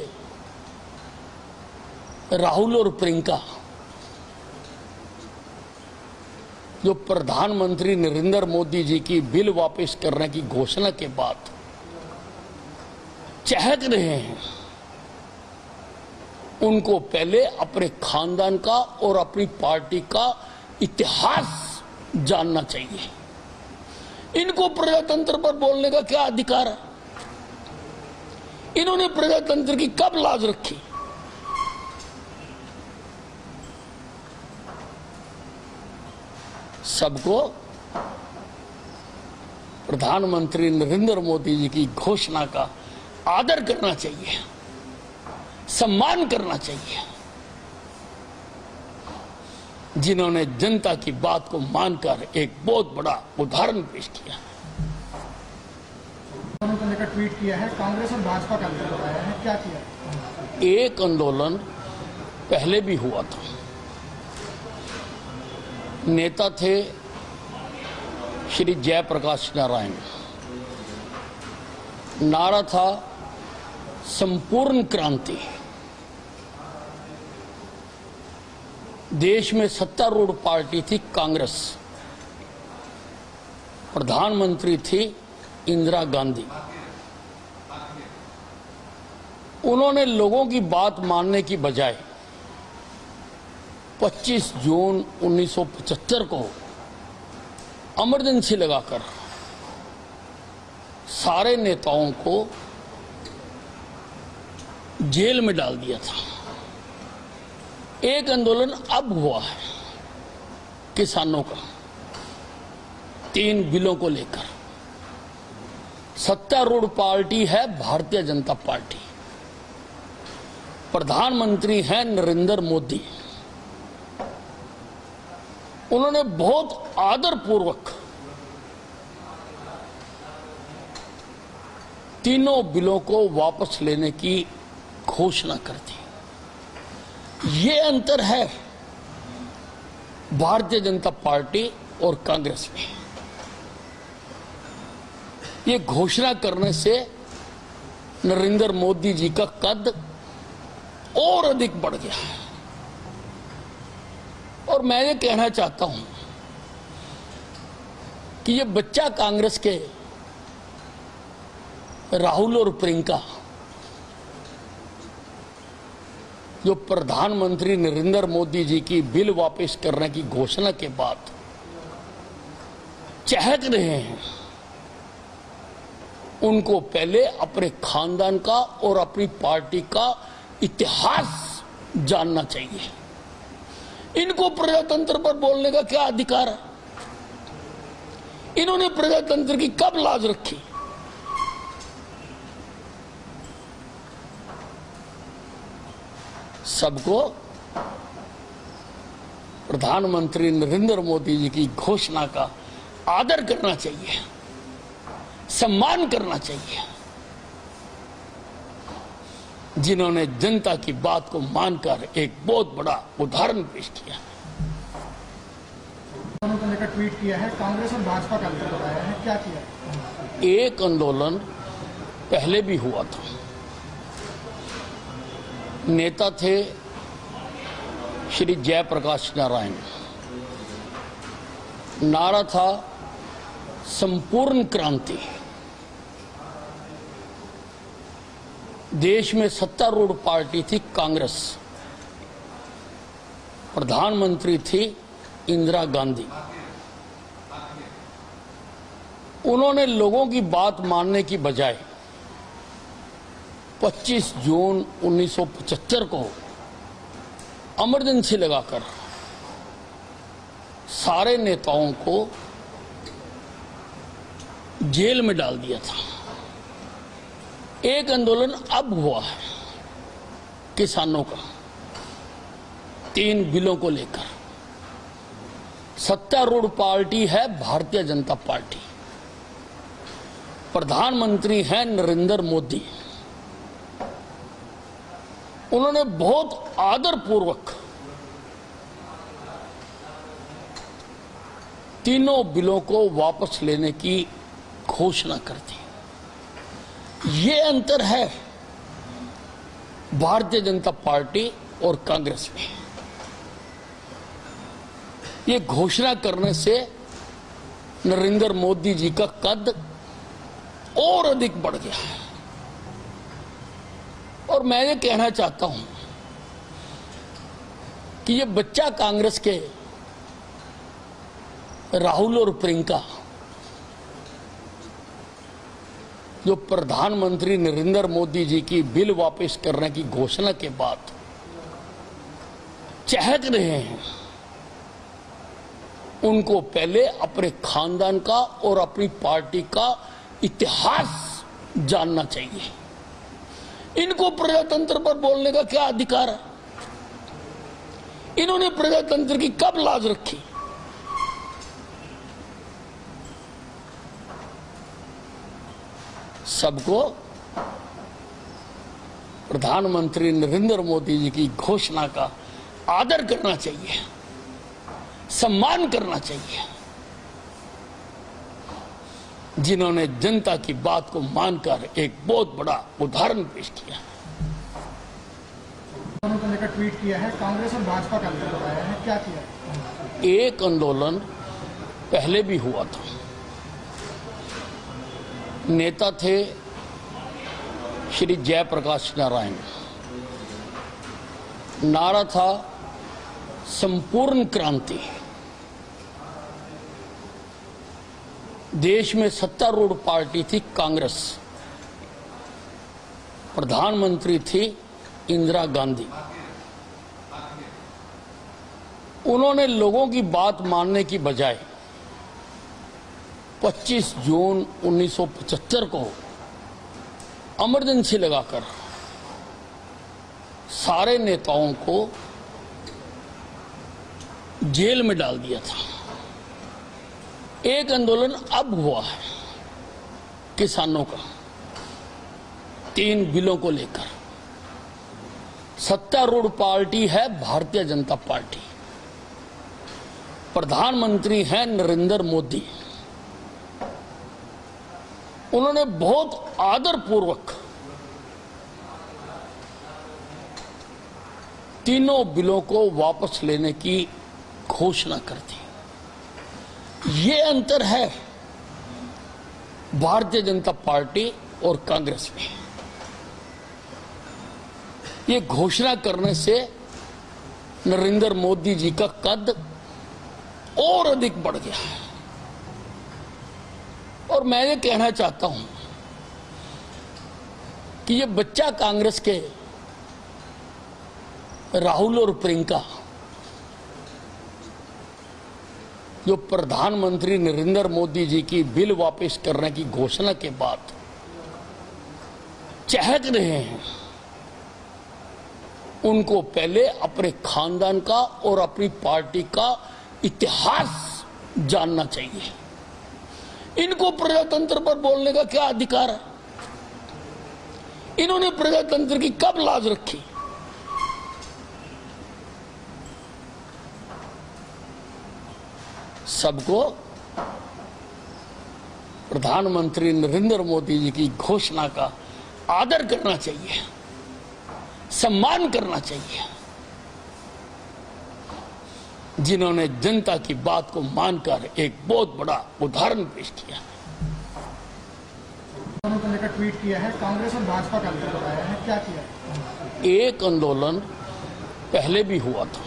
[SPEAKER 2] राहुल और प्रियंका जो प्रधानमंत्री नरेंद्र मोदी जी की बिल वापस करने की घोषणा के बाद चहक रहे हैं, उनको पहले अपने खानदान का और अपनी पार्टी का इतिहास जानना चाहिए। इनको प्रजातंत्र पर बोलने का क्या अधिकार है? इन्होंने प्रजातंत्र की कब लाज रखी? सबको प्रधानमंत्री नरेंद्र मोदी जी की घोषणा का आदर करना चाहिए, सम्मान करना चाहिए, जिन्होंने जनता की बात को मानकर एक बहुत बड़ा उदाहरण पेश किया।
[SPEAKER 1] दोनों को लेकर ट्वीट किया है, कांग्रेस और भाजपा का अंतर बताया है, क्या किया?
[SPEAKER 2] एक आंदोलन पहले भी हुआ था, नेता थे श्री जयप्रकाश नारायण, नारा था संपूर्ण क्रांति। देश में सत्तारूढ़ पार्टी थी कांग्रेस, प्रधानमंत्री थी इंदिरा गांधी। उन्होंने लोगों की बात मानने की बजाय 25 जून 1975 को इमरजेंसी लगाकर सारे नेताओं को जेल में डाल दिया था। एक आंदोलन अब हुआ है किसानों का 3 बिलों को लेकर। सत्तारूढ़ पार्टी है भारतीय जनता पार्टी, प्रधानमंत्री हैं नरेंद्र मोदी। उन्होंने बहुत आदरपूर्वक तीनों बिलों को वापस लेने की घोषणा कर दी। ये अंतर है भारतीय जनता पार्टी और कांग्रेस में। ये घोषणा करने से नरेंद्र मोदी जी का कद और अधिक बढ़ गया है। और मैं ये कहना चाहता हूं कि ये बच्चा कांग्रेस के राहुल और प्रियंका जो प्रधानमंत्री नरेंद्र मोदी जी की बिल वापस करने की घोषणा के बाद चहक रहे हैं, उनको पहले अपने खानदान का और अपनी पार्टी का इतिहास जानना चाहिए। इनको प्रजातंत्र पर बोलने का क्या अधिकार है? इन्होंने प्रजातंत्र की कब लाज रखी? सबको प्रधानमंत्री नरेंद्र मोदी जी की घोषणा का आदर करना चाहिए, सम्मान करना चाहिए, जिन्होंने जनता की बात को मानकर एक बहुत बड़ा उदाहरण पेश किया।
[SPEAKER 1] दोनों को लेकर ट्वीट किया है, कांग्रेस और भाजपा का अंतर बताया है, क्या किया?
[SPEAKER 2] एक आंदोलन पहले भी हुआ था, नेता थे श्री जयप्रकाश नारायण, नारा था संपूर्ण क्रांति। देश में सत्तारूढ़ पार्टी थी कांग्रेस, प्रधानमंत्री थी इंदिरा गांधी। उन्होंने लोगों की बात मानने की बजाय 25 जून 1975 को इमरजेंसी लगाकर सारे नेताओं को जेल में डाल दिया था। एक आंदोलन अब हुआ है किसानों का 3 बिलों को लेकर। सत्तारूढ़ पार्टी है भारतीय जनता पार्टी, प्रधानमंत्री हैं नरेंद्र मोदी। उन्होंने बहुत आदरपूर्वक तीनों बिलों को वापस लेने की घोषणा कर दी। ये अंतर है भारतीय जनता पार्टी और कांग्रेस में। ये घोषणा करने से नरेंद्र मोदी जी का कद और अधिक बढ़ गया है। और मैं ये कहना चाहता हूं कि ये बच्चा कांग्रेस के राहुल और प्रियंका जो प्रधानमंत्री नरेंद्र मोदी जी की बिल वापस करने की घोषणा के बाद चहक रहे हैं, उनको पहले अपने खानदान का और अपनी पार्टी का इतिहास जानना चाहिए। इनको प्रजातंत्र पर बोलने का क्या अधिकार है? इन्होंने प्रजातंत्र की कब लाज रखी? सबको प्रधानमंत्री नरेंद्र मोदी जी की घोषणा का आदर करना चाहिए, सम्मान करना चाहिए, जिन्होंने जनता की बात को मानकर एक बहुत बड़ा उदाहरण पेश किया।
[SPEAKER 1] दोनों को लेकर ट्वीट किया है, कांग्रेस और भाजपा का अंतर बताया है, क्या किया?
[SPEAKER 2] एक आंदोलन पहले भी हुआ था। नेता थे श्री जयप्रकाश नारायण, नारा था संपूर्ण क्रांति। देश में सत्तारूढ़ पार्टी थी कांग्रेस, प्रधानमंत्री थी इंदिरा गांधी। उन्होंने लोगों की बात मानने की बजाय 25 जून 1975 को इमरजेंसी लगाकर सारे नेताओं को जेल में डाल दिया था। एक आंदोलन अब हुआ है किसानों का 3 बिलों को लेकर। सत्तारूढ़ पार्टी है भारतीय जनता पार्टी, प्रधानमंत्री हैं नरेंद्र मोदी। उन्होंने बहुत आदरपूर्वक तीनों बिलों को वापस लेने की घोषणा कर दी। ये अंतर है भारतीय जनता पार्टी और कांग्रेस में। ये घोषणा करने से नरेंद्र मोदी जी का कद और अधिक बढ़ गया है। और मैं ये कहना चाहता हूं कि ये बच्चा कांग्रेस के राहुल और प्रियंका जो प्रधानमंत्री नरेंद्र मोदी जी की बिल वापस करने की घोषणा के बाद चहक रहे हैं, उनको पहले अपने खानदान का और अपनी पार्टी का इतिहास जानना चाहिए। इनको प्रजातंत्र पर बोलने का क्या अधिकार है? इन्होंने प्रजातंत्र की कब लाज रखी? सबको प्रधानमंत्री नरेंद्र मोदी जी की घोषणा का आदर करना चाहिए, सम्मान करना चाहिए, जिन्होंने जनता की बात को मानकर एक बहुत बड़ा उदाहरण पेश किया।
[SPEAKER 1] दोनों को लेकर ट्वीट किया है, कांग्रेस और भाजपा का अंतर बताया है, क्या किया?
[SPEAKER 2] एक आंदोलन पहले भी हुआ था।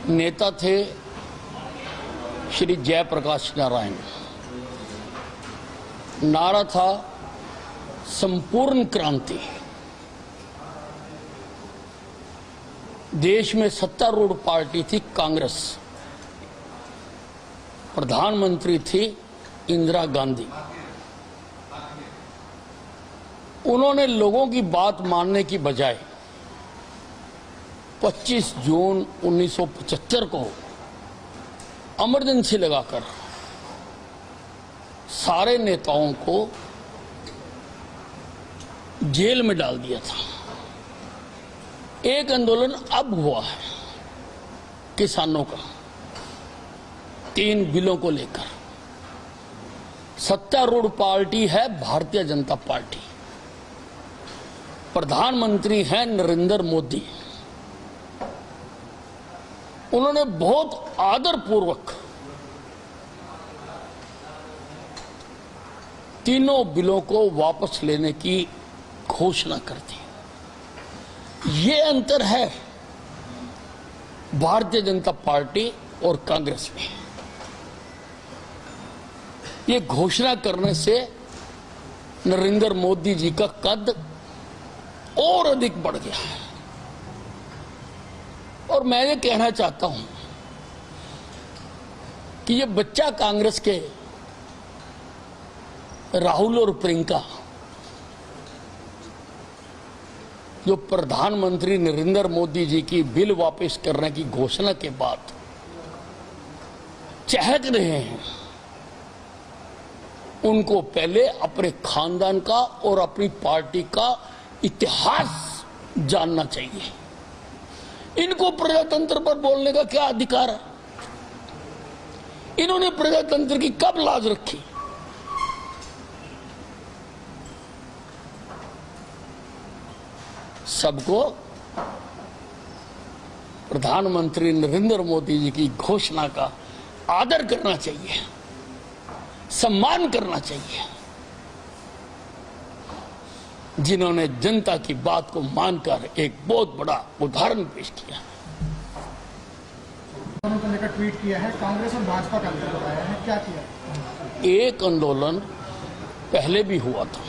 [SPEAKER 2] नेता थे श्री जयप्रकाश नारायण, नारा था संपूर्ण क्रांति। देश में सत्तारूढ़ पार्टी थी कांग्रेस, प्रधानमंत्री थी इंदिरा गांधी। उन्होंने लोगों की बात मानने की बजाय 25 जून 1975 को इमरजेंसी लगाकर सारे नेताओं को जेल में डाल दिया था। एक आंदोलन अब हुआ है किसानों का 3 बिलों को लेकर। सत्तारूढ़ पार्टी है भारतीय जनता पार्टी, प्रधानमंत्री हैं नरेंद्र मोदी। उन्होंने बहुत आदरपूर्वक तीनों बिलों को वापस लेने की घोषणा कर दी। ये अंतर है भारतीय जनता पार्टी और कांग्रेस में। ये घोषणा करने से नरेंद्र मोदी जी का कद और अधिक बढ़ गया है। और मैं ये कहना चाहता हूं कि ये बच्चा कांग्रेस के राहुल और प्रियंका जो प्रधानमंत्री नरेंद्र मोदी जी की बिल वापस करने की घोषणा के बाद चहक रहे हैं, उनको पहले अपने खानदान का और अपनी पार्टी का इतिहास जानना चाहिए। इनको प्रजातंत्र पर बोलने का क्या अधिकार है? इन्होंने प्रजातंत्र की कब लाज रखी? सबको प्रधानमंत्री नरेंद्र मोदी जी की घोषणा का आदर करना चाहिए, सम्मान करना चाहिए, जिन्होंने जनता की बात को मानकर एक बहुत बड़ा उदाहरण पेश किया।
[SPEAKER 1] आंदोलन को लेकर ट्वीट किया है, कांग्रेस और भाजपा का अंतर बताया है, क्या किया?
[SPEAKER 2] एक आंदोलन पहले भी हुआ था।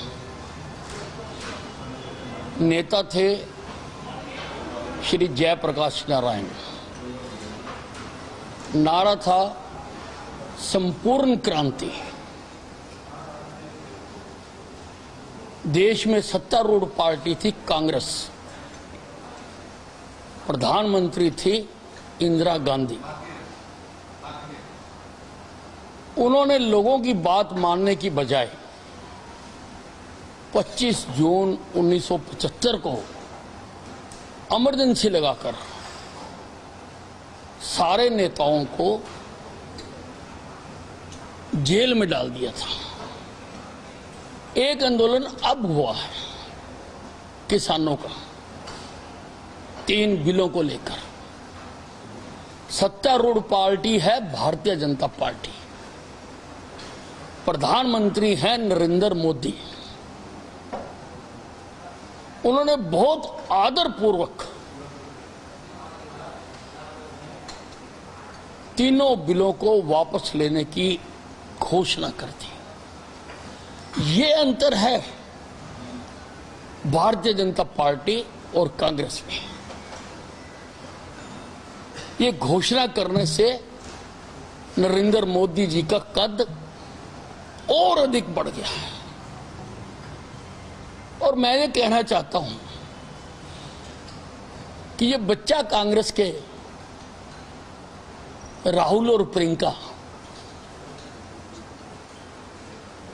[SPEAKER 2] नेता थे श्री जयप्रकाश नारायण। नारा था संपूर्ण क्रांति। देश में सत्तारूढ़ पार्टी थी कांग्रेस, प्रधानमंत्री थी इंदिरा गांधी। उन्होंने लोगों की बात मानने की बजाय 25 जून 1975 को इमरजेंसी लगाकर सारे नेताओं को जेल में डाल दिया था। एक आंदोलन अब हुआ है किसानों का 3 बिलों को लेकर। सत्तारूढ़ पार्टी है भारतीय जनता पार्टी। प्रधानमंत्री हैं नरेंद्र मोदी। उन्होंने बहुत आदरपूर्वक तीनों बिलों को वापस लेने की घोषणा कर दी। ये अंतर है भारतीय जनता पार्टी और कांग्रेस में। ये घोषणा करने से नरेंद्र मोदी जी का कद और अधिक बढ़ गया है। और मैं ये कहना चाहता हूं कि ये बच्चा कांग्रेस के राहुल और प्रियंका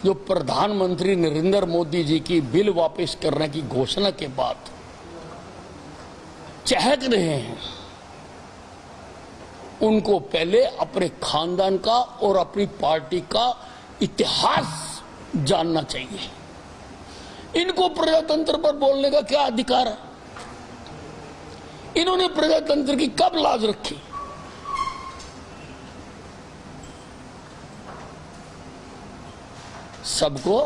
[SPEAKER 2] जो प्रधानमंत्री नरेंद्र मोदी जी की बिल वापस करने की घोषणा के बाद चहक रहे हैं, उनको पहले अपने खानदान का और अपनी पार्टी का इतिहास जानना चाहिए। इनको प्रजातंत्र पर बोलने का क्या अधिकार है? इन्होंने प्रजातंत्र की कब लाज रखी? सबको